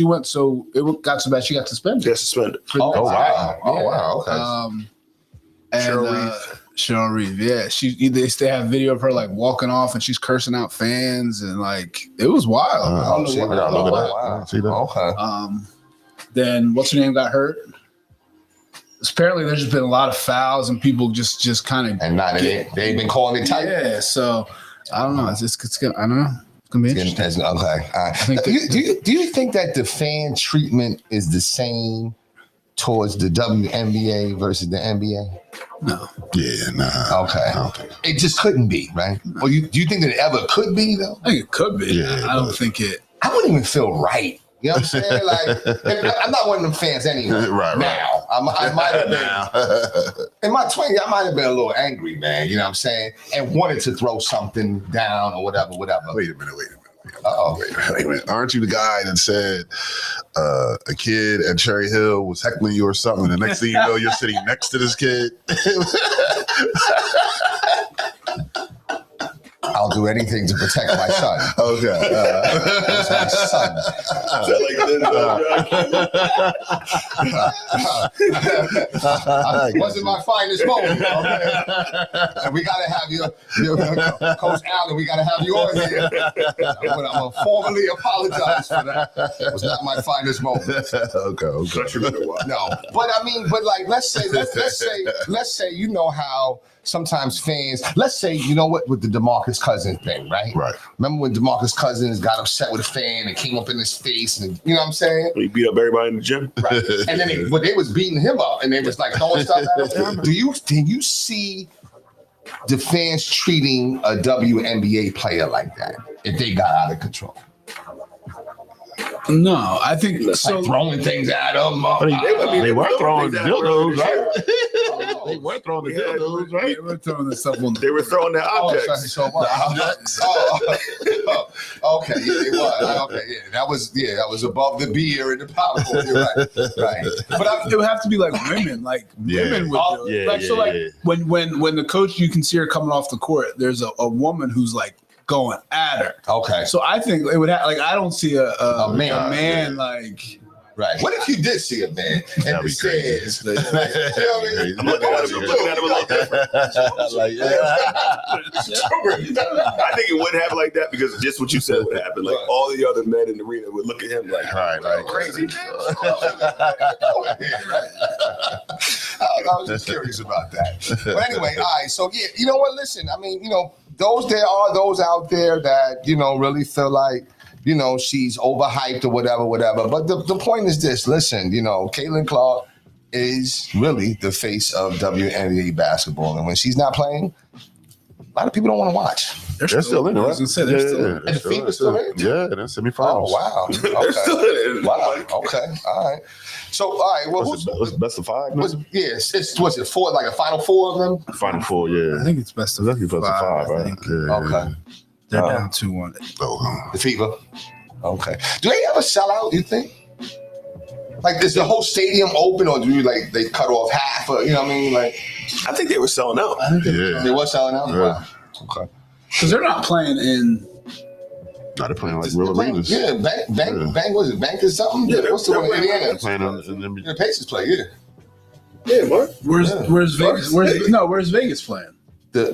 went so it got so bad she got suspended. Yeah, suspended. for the Oh, next wow. game. Oh, Yeah. wow. Okay. And Cheryl Cheryl Reeve, yeah, they have video of her like walking off and she's cursing out fans and like it was wild. I don't know shit. what- I gotta look at that. Wow. I didn't see that. Okay. Then what's her name got hurt? Apparently, there's just been a lot of fouls and people just kind of And now they've been calling it tight. yeah. So I don't know. It's gonna I don't know. It's gonna be interesting. Okay. All right. think Do you think that the fan treatment is the same towards the WNBA versus the NBA? No, Yeah, nah. Okay. I don't think so. It just couldn't be, right? Or do you think that it ever could be though? I think it could be. Yeah, I don't but- think it. I wouldn't even feel right. You know what I'm saying? Like, I'm not one of them fans anyway. Right. Now, I might have been Now. in my 20s. I might have been a little angry, man. You know what I'm saying? And wanted to throw something down or whatever. Wait a minute. Uh-oh. Wait a minute. Aren't you the guy that said a kid at Cherry Hill was heckling you or something? The next thing you know, you're sitting next to this kid. I'll do anything to protect my son. Okay. It's my son. It wasn't my finest moment. Okay? And we gotta have you, Coach Allen. We gotta have you on here. I'm gonna formally apologize for that. It was not my finest moment. Okay. No, but I mean, let's say, you know how sometimes fans, let's say, you know what, with the DeMarcus Cousins thing, right? Right. Remember when DeMarcus Cousins got upset with a fan and came up in his face, and you know what I'm saying? He beat up everybody in the gym. Right. And then they was beating him up, and they was like throwing stuff at him. Do you see the fans treating a WNBA player like that if they got out of control? No, I think so. Like throwing things at them. They were throwing dildos, right? Oh, They were throwing the Yeah. dildos, They right? were throwing the stuff on They were throwing their objects. So what? Okay, yeah, it was. Okay, yeah, that was above the beer and the popcorn. You're right. But it would have to be like women. Like Yeah. women would do it. Yeah, Like, so yeah, like yeah. when the coach, you can see her coming off the court. There's a woman who's like going at her. okay, So I think it would have like I don't see a man. like right. What if you did see a man and That'd be it says, crazy. you know what I mean? I'm looking at him a little different. Like, I think it wouldn't happen like that because just what you said would happen. Like all the other men in the arena would look at him like, Right, like crazy. I was just curious about that. But anyway, all right. So yeah, you know what? Listen, I mean, there are those out there that really feel like she's overhyped or whatever. But the point is this: listen, Caitlin Clark is really the face of WNBA basketball, and when she's not playing, a lot of people don't want to watch. They're still in it, I right? was gonna say they're still in it. And the Fever still in it? Yeah, they're semifinals. Oh wow. They're Okay. still in it. Wow. Okay. All right. So all right. Well, What's the best of five? it's what's it four? Like a final four of them? Final four, yeah. I think it's best of It's actually best of five, I right? think. Yeah, Okay. They're down 2-1. Oh, The Fever. Okay. Do they ever sell out? You think? Like, is the whole stadium open, or do you like they cut off half? Or, you know what I mean? Like, I think they were selling out. I think yeah. they were selling out. Yeah. Wow. Okay. because they're not playing in. no, they're playing like real arenas. Yeah, Bank. Was it Bank or something? Yeah, What's the they're one? playing- Indiana. They're playing in The Pacers play. Yeah. Yeah, Mark. Where's Vegas? Where's Vegas playing?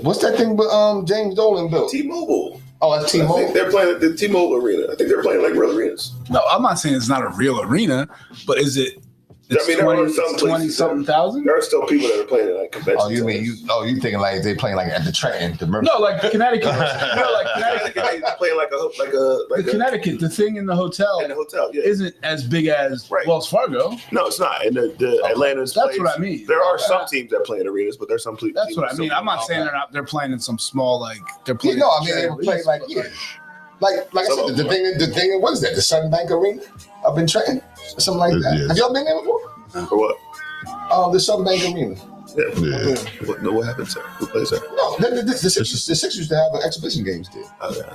What's that thing? But James Dolan built. T-Mobile. Oh, that's I think T-Mobile. they're playing at the T-Mobile Arena. I think they're playing like real arenas. No, I'm not saying it's not a real arena, but is it? It's I mean, there are some places 20-something thousand. There are still people that are playing at like convention. Oh, you mean centers. you thinking like they playing like at the Trenton, the Murphy? No, like Connecticut. Connecticut. They're playing like a Connecticut, the thing in the hotel in the hotel. Yeah. isn't as big as Right. Wells Fargo. No, it's not. And the Atlanta's. That's plays- what I mean. There are some teams that play in arenas, but there's some teams. That's what I mean. I'm not saying they're playing in some small they're playing. You know, I mean, they would play like like I said, the thing. What is that? The Sunbank Arena up in Trenton, or something like that. Yes. Have y'all been there before? For what? The Sunbank Arena. Yeah. What happened, sir? Who plays there? No, the Sixers used to have exhibition games there.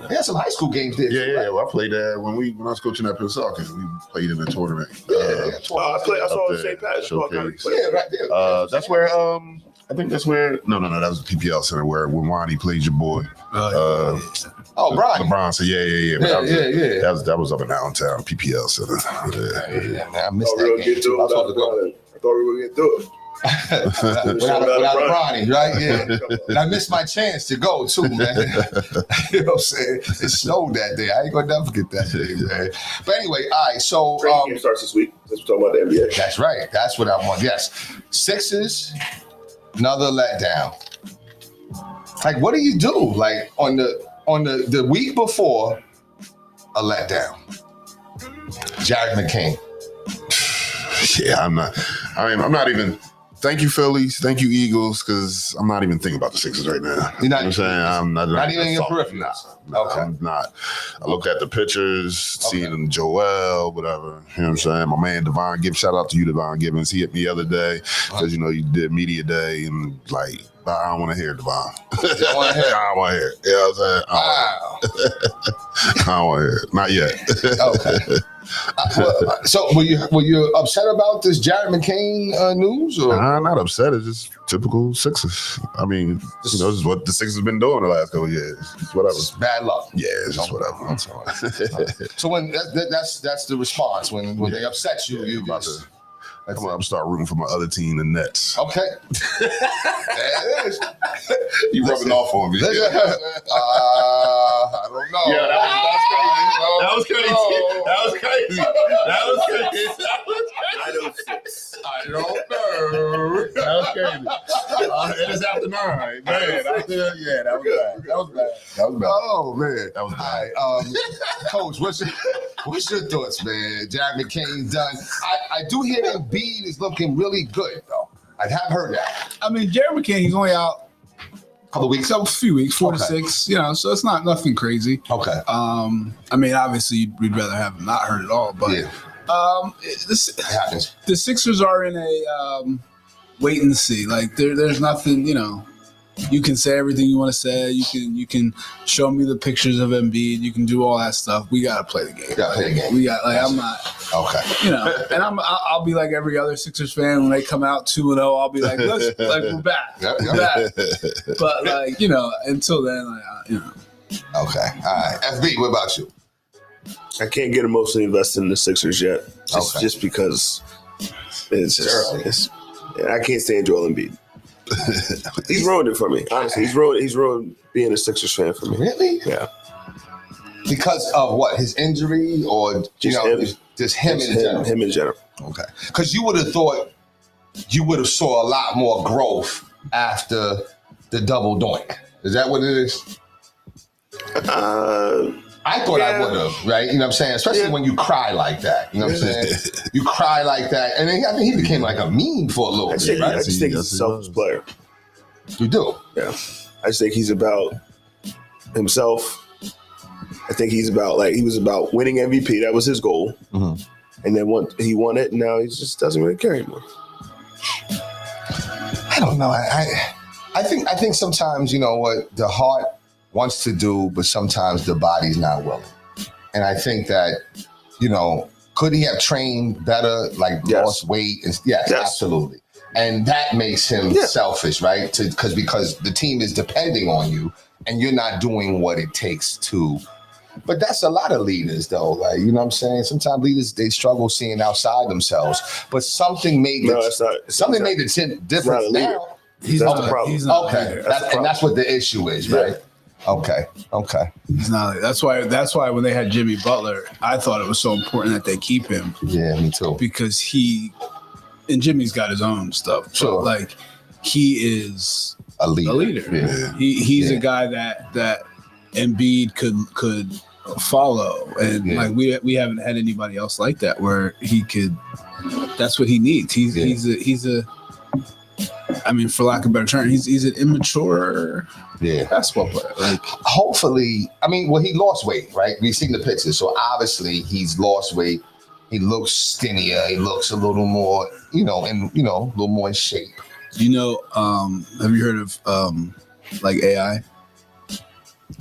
They had some high school games there. Yeah, yeah. Well, I played that when I was coaching at Pensacon. We played in the tournament. Yeah, I saw Up St. there, Pat's. showcase. yeah, right there. That's where I think that's where no, that was the PPL Center where when Wani played your boy. Oh, Brian. LeBron said, yeah. But Yeah. That was up in downtown PPL Center. Yeah. Yeah, man, I missed I thought we were that gonna game get too. through I it was supposed to go. I thought we were gonna get through it. Without Bronny, right? Yeah. And I missed my chance to go too, man. You know what I'm saying? It snowed that day. I ain't gonna never forget that day, man. But anyway, all right. So Training game starts this week. Let's talk about the NBA. that's right. That's what I want. Yes. Sixers, another letdown. Like, what do you do? Like on the week before, a letdown. Jared McCain. Yeah, I'm not even. Thank you, Phillies. Thank you, Eagles, because I'm not even thinking about the Sixers right now. You're not- You know what I'm saying? I'm not even in your thought- peripherals? Nah, Okay. I'm not. I look at the pictures, seeing Joel, whatever. You know what I'm saying? My man Devon Gibbons. Shout out to you, Devon Gibbons. He hit me the other day because you did media day and like. I don't want to hear it, Devon. You don't want to hear it? I don't want to hear it. You know what I'm saying? Wow. I don't want to hear it. Not yet. Okay. So were you upset about this Jared McCain news? Or? I'm not upset. It's just typical Sixers. I mean, this is what the Sixers been doing the last couple of years. It's whatever. It's bad luck. Yeah, it's just whatever. That's all right. So when that's the response when they upset you, you about just to. I'm gonna start rooting for my other team, the Nets. okay. There it is. You rubbing off on me. I don't know. Yeah, that was crazy. No. That was crazy. That was crazy. That was crazy. 906. I don't know. That was crazy. It is after 9. Man, that was bad. That was bad. That was bad. Oh man, That was bad. all right. Coach, what's your thoughts, man? Jared McCain's done. I do hear that Embiid is looking really good, though. I have heard that. I mean, Jared McCain, he's only out A couple weeks. a few weeks, 4 to Okay. 6. So it's not nothing crazy. Okay. I mean, obviously, we'd rather have him not hurt at all, but Yeah, it happens. the Sixers are in a wait and see. Like there's nothing, you can say everything you want to say. You can show me the pictures of Embiid. You can do all that stuff. We gotta play the game. Gotta play the game. We got I'm not, Okay. and I'll be like every other Sixers fan when they come out 2-0. I'll be like, we're back, Yep, we're yep. back. But until then, Okay. All right. FB, what about you? I can't get emotionally invested in the Sixers yet, just because it's I can't stand Joel Embiid. He's ruined it for me. Honestly, he's ruined being a Sixers fan for me. Really? Yeah, Because of what? His injury or Just him. just him in general? him in general. Okay. Because you would have thought you would have saw a lot more growth after the double doink. Is that what it is? I thought I would have, right? You know what I'm saying? Especially when you cry like that. You know what I'm saying? You cry like that. And then, I mean, he became like a meme for a little I bit, just think right? he's a selfish player. You do. Yeah, I just think he's about himself. I think he was about winning MVP. That was his goal. Mhm. And then he won it, and now he just doesn't really care anymore. I don't know. I think sometimes, you know what, the heart wants to do, but sometimes the body's not willing. And I think that, you know, could he have trained better, like lost weight? Yes, absolutely. And that makes him selfish, right? Because the team is depending on you and you're not doing what it takes to. But that's a lot of leaders, though. Like, you know what I'm saying? Sometimes leaders, they struggle seeing outside themselves. But something made the difference now. He's That's not the problem. He's not Okay, that's what the issue is, right? Okay. He's not. That's why when they had Jimmy Butler, I thought it was so important that they keep him. Yeah, me too. Because Jimmy's got his own stuff. Sure. But like, he is A leader. Yeah. He's a guy that Embiid could follow, and like we haven't had anybody else like that where he could. That's what he needs. He's a. I mean, for lack of a better term, he's an immature basketball player. Like, hopefully, I mean, well, he lost weight, right? We've seen the pictures, so obviously he's lost weight. He looks skinnier. He looks a little more, a little more in shape. have you heard of like AI?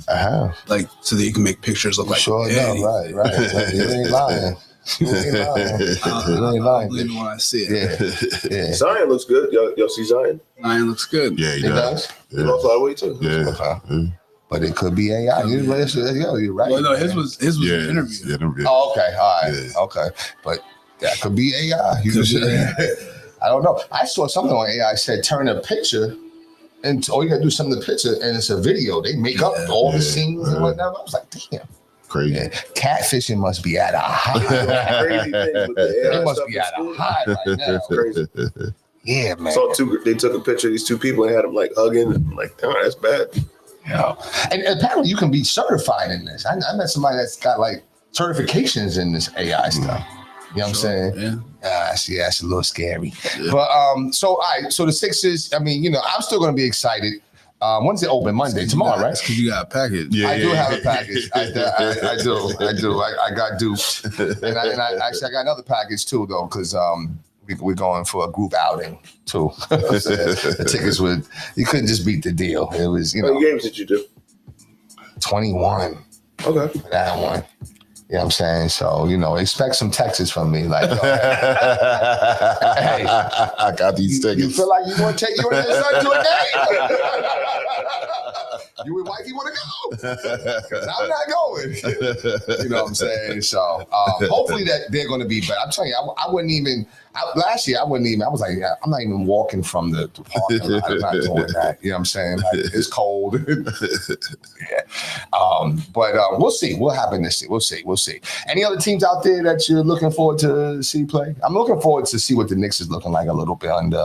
I have. Like, so that you can make pictures look like. Sure enough, right. You ain't lying. You ain't lying. I believe it when I see it. Yeah. Zion looks good. Y'all see Zion? Zion looks good. Yeah, he It does. does? He lost a lot of weight too. Yeah. Okay. But it could be AI. You're right. Well, no, his was an interview. Yeah, interview. Oh, okay. All right. Yeah. Okay. But that could be AI. I don't know. I saw something on AI said turn a picture and all you gotta do is send the picture and it's a video. They make up all the scenes and whatever. I was like, damn. Crazy. Yeah. Catfishing must be at a high. Crazy thing with the AI It must stuff be in at a school. high right now. Crazy. Yeah, man. They took a picture of these two people and had them like hugging. And I'm like, oh, that's bad. Yeah. And apparently you can be certified in this. I met somebody that's got like certifications in this AI stuff. You know what I'm saying? Yeah. See, that's a little scary. Yeah. But so all right, so the Sixers, I mean, I'm still gonna be excited. When's it open? Monday, tomorrow, right? Because you got a package. Yeah, I do have a package. I do. I got duped, and I actually I got another package too, though, because we're going for a group outing too. The tickets you couldn't just beat the deal. It was How many games did you do? 21. Okay. For that one. You know what I'm saying? So, expect some texts from me. Like, hey, I got these tickets. You feel like you want to take your son to a game? You and wifey want to go? Because I'm not going. You know what I'm saying? So hopefully that they're going to be better. I'm telling you, I wouldn't even, last year, I was like, I'm not even walking from the parking lot. I'm not doing that. You know what I'm saying? Like, it's cold. But we'll see. What happens this year? We'll see. Any other teams out there that you're looking forward to see play? I'm looking forward to see what the Knicks is looking like a little bit under,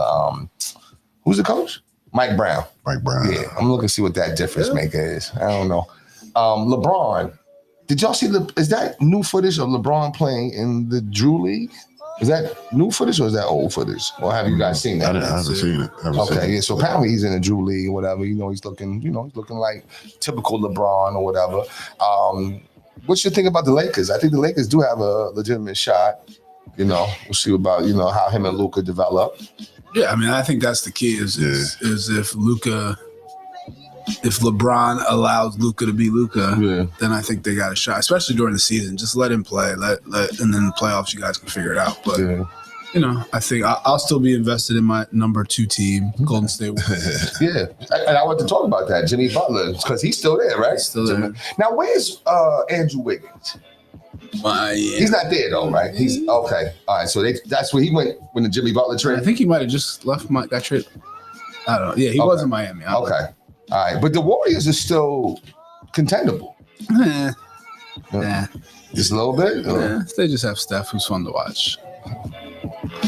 who's the coach? Mike Brown. Yeah, I'm looking to see what that difference maker is. I don't know. LeBron. Did y'all see is that new footage of LeBron playing in the Drew League? Is that new footage or is that old footage? Or have you guys seen that? I haven't seen it. Okay, yeah. So apparently he's in the Drew League or whatever. He's looking like typical LeBron or whatever. What you think about the Lakers? I think the Lakers do have a legitimate shot. We'll see about how him and Luka develop. Yeah, I mean, I think that's the key is if LeBron allows Luka to be Luka, then I think they got a shot, especially during the season. Just let him play, and then the playoffs, you guys can figure it out. But I think I'll still be invested in my number 2 team, Golden State Warriors. Yeah, and I want to talk about that, Jimmy Butler, because he's still there, right? Still there. Now, where's Andrew Wiggins? He's not there though, right? He's okay. All right, so that's where he went when the Jimmy Butler trade. I think he might have just left that trade. I don't know. Yeah, he was in Miami. Okay, all right, but the Warriors are still contendable. Just a little bit. They just have Steph, who's fun to watch.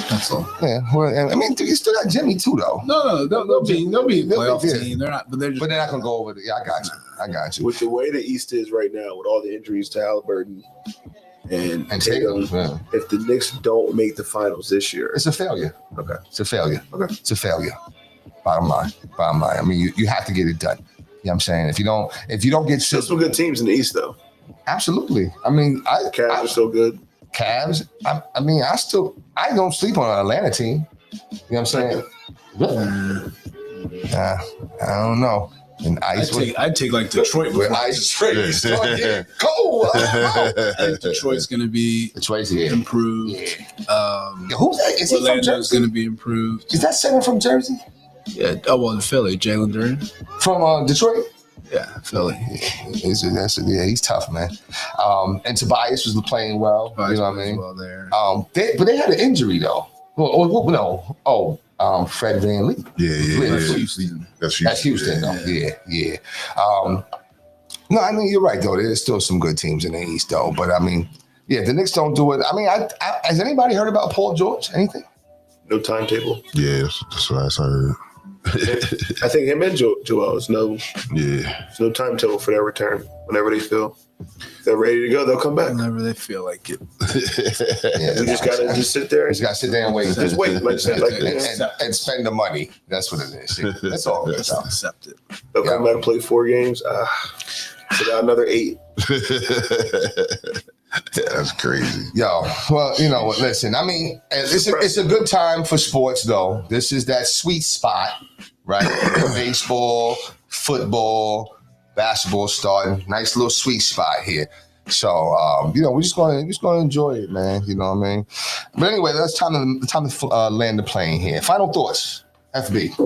That's all. Yeah, well, I mean, you still got Jimmy too, though. No, they'll be a playoff team. They're not, but they're not gonna go over. Yeah, I got you. With the way the East is right now, with all the injuries to Halliburton and Tatum, if the Knicks don't make the finals this year, it's a failure. Okay, it's a failure. Okay, it's a failure. Bottom line. I mean, you have to get it done. what I'm saying? If you don't get Still some good teams in the East, though. absolutely. I mean, Cavs are still good. Cavs. I mean, I don't sleep on an Atlanta team. You know what I'm saying? I don't know. And I'd take like Detroit. with ice trade start getting cold. I think Detroit's going to be Detroit's here. improved. Who's that? Is he from Orlando's Jersey? going to be improved. Is that center from Jersey? Yeah. Oh, well, Philly, Jalen Duren. From Detroit? Yeah, Philly. He's tough, man. And Tobias was playing well. You know what I mean? Well there. But they had an injury though. Fred VanVleet. Yeah. That's Houston. That's Houston though. Yeah. No, I mean you're right though. There's still some good teams in the East though. But I mean, yeah, the Knicks don't do it. I mean, has anybody heard about Paul George? Anything? No timetable. Yeah, that's what I heard. I think him and Joel is no timetable for their return. Whenever they feel they're ready to go, they'll come back. Whenever they feel like it. Yeah, We just gotta sit there. just gotta sit there and wait. Just wait. And spend the money. That's what it is. That's all good Just stuff. accept it. They'll come back and play 4 games. So got another 8. That's crazy. Yo, well, you know what? Listen, I mean, it's a good time for sports, though. This is that sweet spot, right? Baseball, football, basketball starting. Nice little sweet spot here. So, we're just gonna enjoy it, man. You know what I mean? But anyway, that's time to land the plane here. Final thoughts, FB.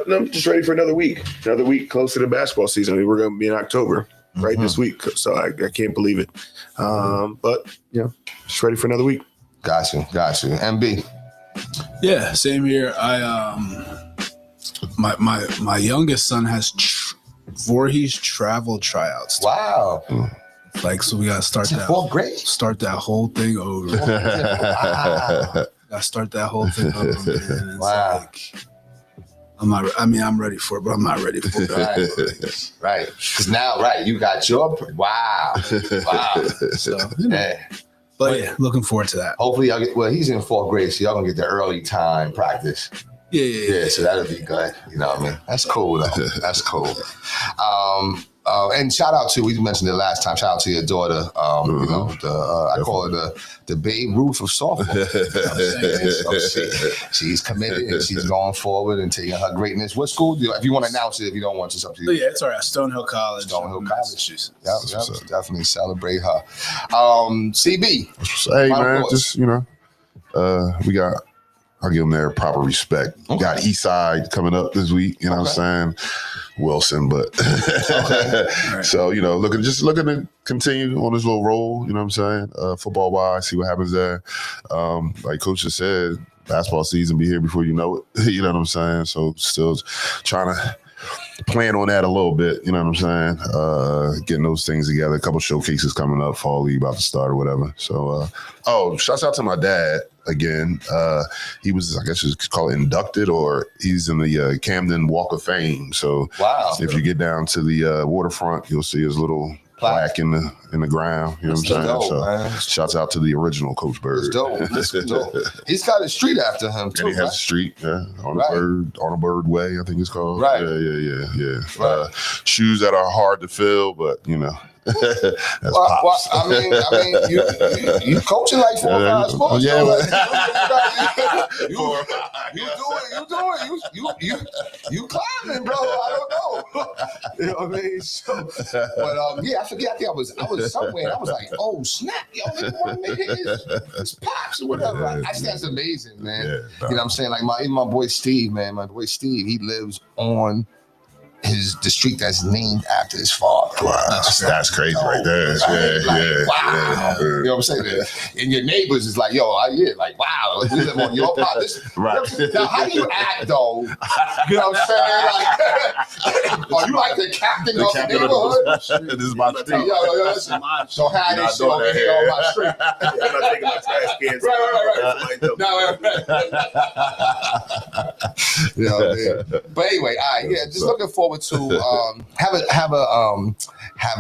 No, I'm just ready for another week. Another week closer to basketball season. I mean, we're going to be in October this week, so I can't believe it. But just ready for another week. Got you. MB. Yeah, same here. My youngest son has Voorhees travel tryouts. Wow. Like, so we gotta start that. 4th grade. Start that whole thing over. Wow. Gotta start that whole thing over. Man. It's Wow. like, I'm ready for it, but I'm not ready for it. Right. Because now, you got your wow. So, but yeah, looking forward to that. Hopefully, y'all get. Well, he's in 4th grade, so y'all gonna get the early time practice. Yeah. So that'll be good. You know what I mean? That's cool, though. That's cool. And shout out to, we mentioned it last time, shout out to your daughter. You know, I call her the Babe Ruth of softball. You know what I'm saying? So she's committed and she's going forward and taking her greatness. What school do you, if you want to announce it, if you don't want to, it's up to you. Yeah, it's all right. Stonehill College. Massachusetts. Yep, definitely celebrate her. CB. Hey, Final man, thoughts. just, I'll give them their proper respect. Okay. Got Eastside coming up this week, you know what I'm saying? Wilson, but Right. so, looking to continue on this little roll, you know what I'm saying? Football wise, see what happens there. Like Coach just said, basketball season be here before you know it. You know what I'm saying? So still trying to plan on that a little bit, you know what I'm saying? Getting those things together. A couple showcases coming up, fall league about to start or whatever. So, shouts out to my dad again. He was, I guess you could call it inducted, or he's in the Camden Walk of Fame. So Wow. if you get down to the waterfront, you'll see his little plaque in the ground. You know what I'm saying? dope, So man. shouts out to the original Coach Bird. That's dope. He's got a street after him, too. And he has a street, on a bird way, I think it's called. Right. Yeah. Right. Shoes that are hard to fill, but that's Well, pops. I mean, you coaching like 4 or 5 sports. Yeah, though, but- you climbing, bro. I don't know. You know what I mean? So, but I forget. I think I was somewhere. And I was like, oh snap, yo, this one nigga is pops or whatever. I think that's amazing, man. Yeah, You know what I'm saying? Like even my boy Steve, man. My boy Steve, he lives on the street that's named after his father. Wow, that's crazy right there. Wow. You know what I'm saying? And your neighbors is like, yo, like, wow, we live on your part. Right. Now, how do you act, though? You know what I'm saying? Like, are you like the captain of the neighborhood? This is my street. Yo, listen, don't have this shit over here on my street. I'm not taking my trash cans. Right. No, you know what I mean? But anyway, all right, just looking forward to have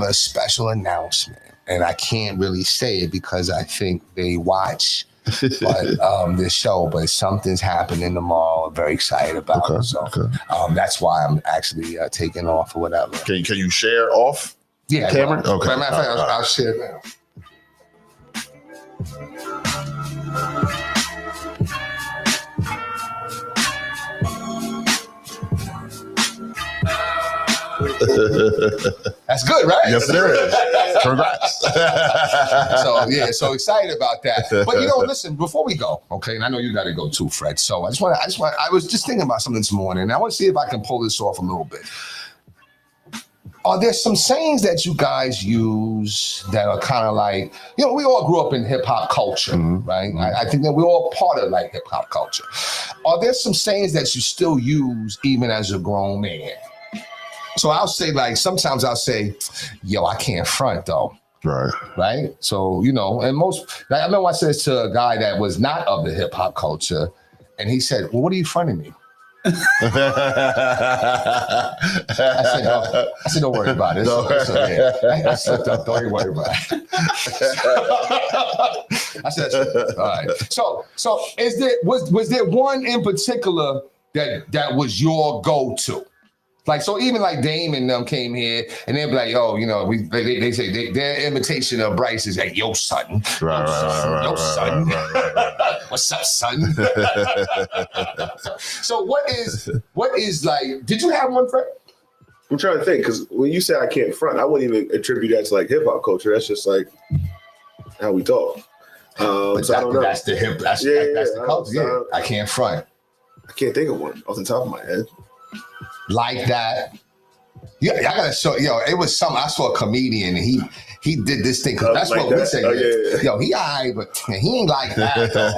a special announcement, and I can't really say it because I think they watch but this show. But something's happening tomorrow. I'm very excited about it. So that's why I'm actually taking off or whatever. Can you share off camera? Well, Okay. matter of fact, I'll share it now. That's good, right? Yes, there is. Congrats. So excited about that. But listen, before we go, okay, and I know you got to go too, Fred. So I was just thinking about something this morning, and I want to see if I can pull this off a little bit. Are there some sayings that you guys use that are kind of like, we all grew up in hip hop culture, right? I think that we're all part of like hip hop culture. Are there some sayings that you still use even as a grown man? So I'll say, like, sometimes I'll say, yo, I can't front though. Right. So, and I remember I said this to a guy that was not of the hip hop culture, and he said, well, what are you fronting me? I said, don't worry about it. I said, don't you worry about it. I said, all right. So was there one in particular that was your go-to? Like, so even like Dame and them came here and they'd be like, yo, they say their imitation of Bryce is like, yo, son. Yo, son. What's up, son? So what is like, did you have one, Fred? I'm trying to think, because when you say I can't front, I wouldn't even attribute that to like hip hop culture. That's just like how we talk. So I don't know. That's the culture. Yeah. I can't front. I can't think of one off the top of my head. Like that. Yeah, I gotta show. It was something. I saw a comedian and he did this thing because that's like what we say. Yo, he alright, but he ain't like that though.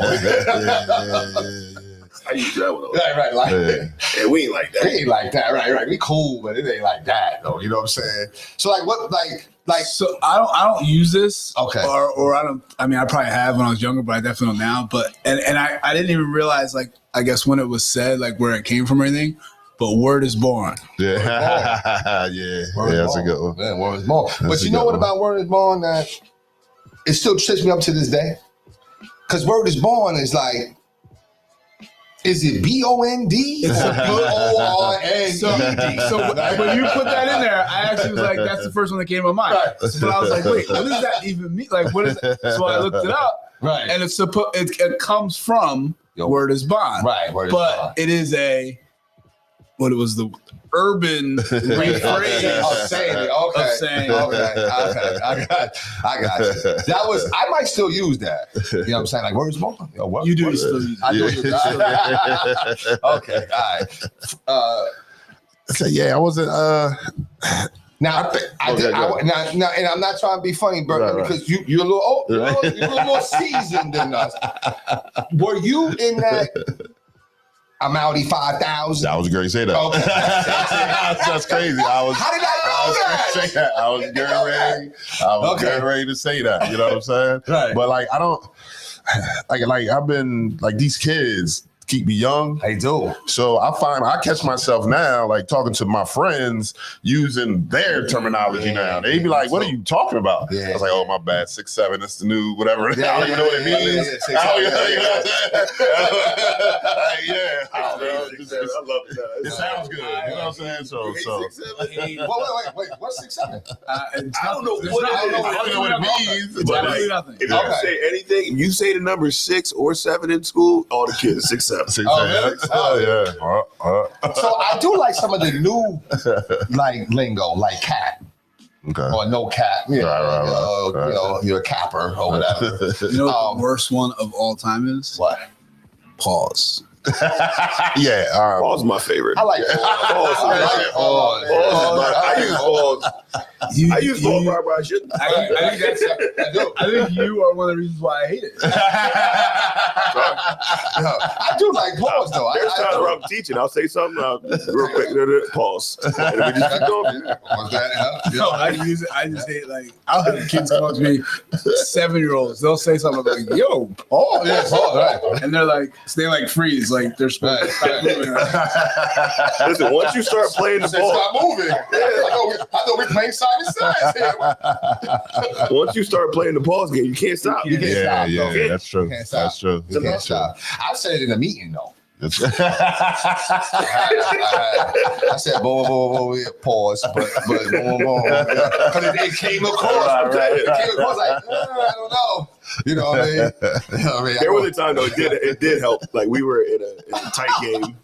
I use that one. Right. Like, yeah, we ain't like that. We ain't like that. Right. We cool, but it ain't like that though. You know what I'm saying? So like, what like? So I don't use this. Okay. Or I don't. I mean, I probably have when I was younger, but I definitely don't now. But and I didn't even realize, like, I guess when it was said, like where it came from or anything. But word is born. Yeah. That's a good one. Yeah, word is born. But you know what about word is born that it still trips me up to this day? Because word is born is like, is it BOND? It's BORND. So when you put that in there, I actually was like, that's the first one that came to my mind. Right. But I was like, wait, what does that even mean? Like, what is that? So I looked it up. Right. And it comes from word is bond. Right. Word is bond. It is what it was the urban rephrase of saying it. Okay. I got you. That was, I might still use that. You know what I'm saying? Like, where's more? You do still use it. I do use it. Okay. All right. I wasn't. Now, now, and I'm not trying to be funny, Burton, because you're a little old, you're a little more seasoned than us. Were you in that? I'm Audi 5000. I was going to say that. Okay. That's crazy. How did I know that? I was getting ready to say that. You know what I'm saying? Right. But like, I don't like I've been like, these kids keep me young. They do. So I catch myself now, like talking to my friends using their terminology now. They be like, what are you talking about? I was like, oh, my bad. 6'7", that's the new whatever. I don't even know what it means. I love that. It sounds good. You know what I'm saying? So. Wait. What's 6'7"? I don't know what it means. But if you say anything, if you say the number 6 or 7 in school, all the kids 6'7". Really? So I do like some of the new like lingo, like cat. Okay. Or no cap. Right. You're a capper or whatever. You know what the worst one of all time is? What? Pause. Pause is my favorite. I like pause. I use pause. I use pause, Barbara. I shouldn't. I think you are one of the reasons why I hate it. I do like pause though. There's times where I'm teaching. I'll say something real quick. Pause. And we just keep going. No, I use it. I just hate, like, I'll have kids come up to me, 7-year-olds. They'll say something like, "Yo, pause." Yeah, pause. Right. And they're like, they like freeze, like they're supposed to stop moving. Listen, once you start playing the ball, stop moving. I thought we playing soccer. Simon Says here. Once you start playing the pause game, you can't stop. You can't Yeah, stop, yeah, though. that's true. Can't stop. That's true. You can't That's true. stop. I said it in a meeting though. That's I said, boom, yeah, pause, but boom. Because it came across. It came across like, I don't know. You know what I mean? You know what I mean? There was a time though, it did help. Like we were in a tight game,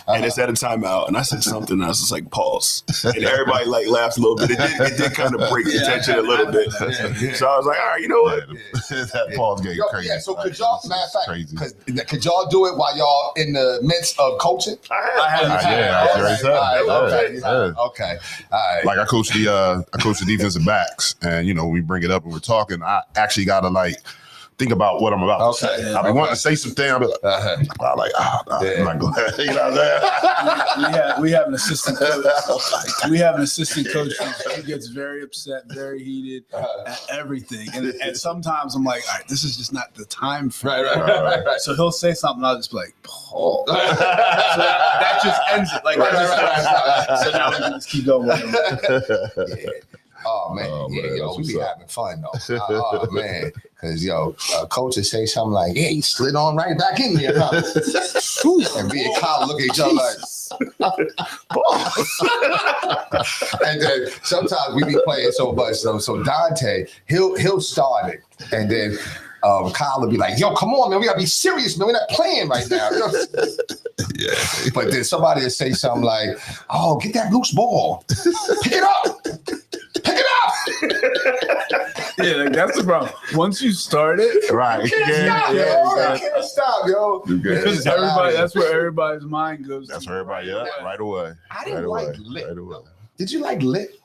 and it's at a timeout, and I said something, and I was just like, pause, and everybody like laughed a little bit. It did kind of break the tension a little bit. So I was like, all right, you know what? that pause game crazy. Yeah, so could y'all, matter of fact, crazy. could y'all do it while y'all in the midst of coaching? Okay. All right. Like I coach the defensive backs, and when we bring it up and we're talking, I actually gotta like think about what I'm about to say. I'll be wanting to say something. I'll be like, I'm not going. You know what I'm saying? We have an assistant coach. We have an assistant coach who gets very upset, very heated at everything. And sometimes I'm like, all right, this is just not the time for it. Right. So he'll say something, I'll just be like, Paul. So that just ends it. Like, so now we can just keep going. Oh man, we be having fun though. Oh man, because coaches say something like, "Yeah, he slid on right back in there," huh? And me and Kyle look at each other like, and then sometimes we be playing so much. So Dante, he'll start it, and then Kyle will be like, "Yo, come on, man, we gotta be serious, man. We're not playing right now." Yeah. But then somebody will say something like, "Oh, get that loose ball, pick it up." Pick it up. Yeah, like that's the problem. Once you start it, Right. You can't stop, yo. because that's where everybody's mind goes. That's where everybody right away. I didn't right like away. lit. Right away. Did you like lit?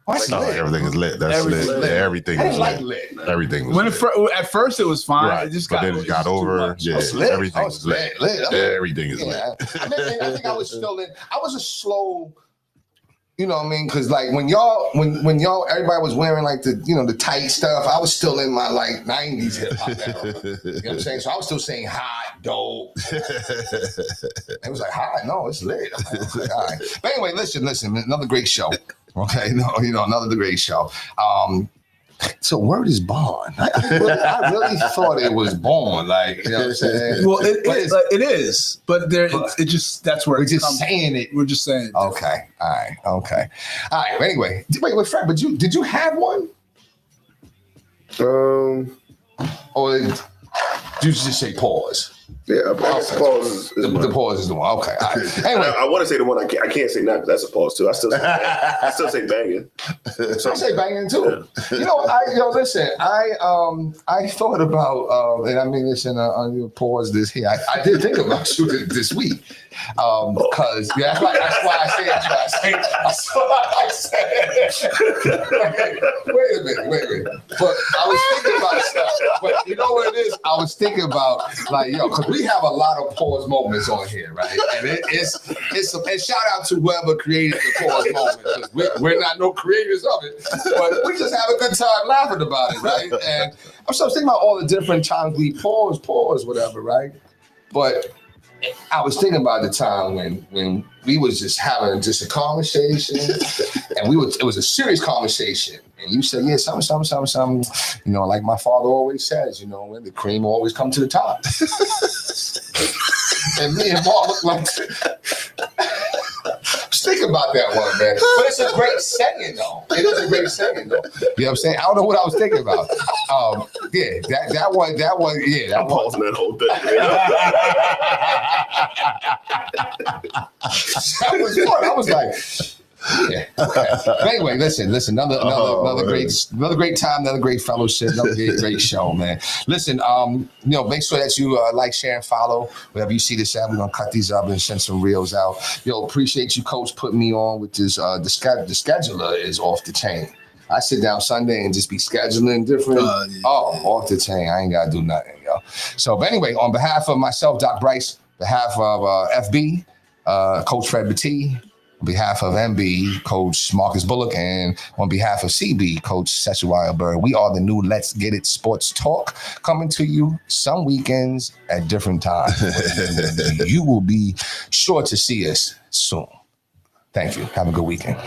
What's No, lit? everything is lit. That's Everything lit. lit. Yeah, everything I is didn't like lit. lit. Everything was When lit. at first it was fine, Right. it just But got, then it got was too over. much. Yeah, It's lit. everything Oh, is it's lit. lit. Everything is lit. Yeah. I think I was still in. I was a slow. You know what I mean? Because like when y'all, everybody was wearing like the tight stuff. I was still in my like '90s hip hop era. You know what I'm saying? So I was still saying hot, dope. It was like hot. No, it's lit. Okay, all right. But anyway, listen. Another great show. Okay, another great show. So word is born. I really thought it was born. Like, you know what I'm saying? Well, it is, but it just that's where We're it's just saying it. We're just saying. Okay. All right. Anyway, wait, Frank, but did you have one? Or did you just say pause? Yeah, pause. The pause is the one. Okay. All right. Anyway, I want to say the one I can't say now because that's a pause too. I still say banging. I say banging too. Listen. I thought about, and I mean this on your pause this here. I did think about you this week, because that's why I say. Wait a minute. But I was thinking about stuff. But you know what it is? I was thinking about because we have a lot of pause moments on here, right? And and shout out to whoever created the pause moment, because we're not no creators of it, but we just have a good time laughing about it, right? And I'm just thinking about all the different times we pause, whatever, right? But I was thinking about the time when we was just having just a conversation, and it was a serious conversation. And you said, yeah, something, like my father always says, when the cream always come to the top. And me and Mark look like, just think about that one, man. But it's a great saying, though. It is a great saying, though. You know what I'm saying? I don't know what I was thinking about. That one, I'm pausing that whole thing. That was fun. I was like, yeah. Okay. But anyway, listen. Another great time, another great fellowship, another great show, man. Listen, make sure that you like, share, and follow wherever you see this at. We're gonna cut these up and send some reels out. Appreciate you, Coach, putting me on with this. The scheduler is off the chain. I sit down Sunday and just be scheduling different. Off the chain. I ain't gotta do nothing, yo. So, but anyway, on behalf of myself, Doc Bryce, behalf of FB, Coach Fred Battie, on behalf of MB, Coach Marcus Bullock, and on behalf of CB, Coach Seshuaya Bird, we are the new Let's Get It Sports Talk, coming to you some weekends at different times. You will be sure to see us soon. Thank you. Have a good weekend.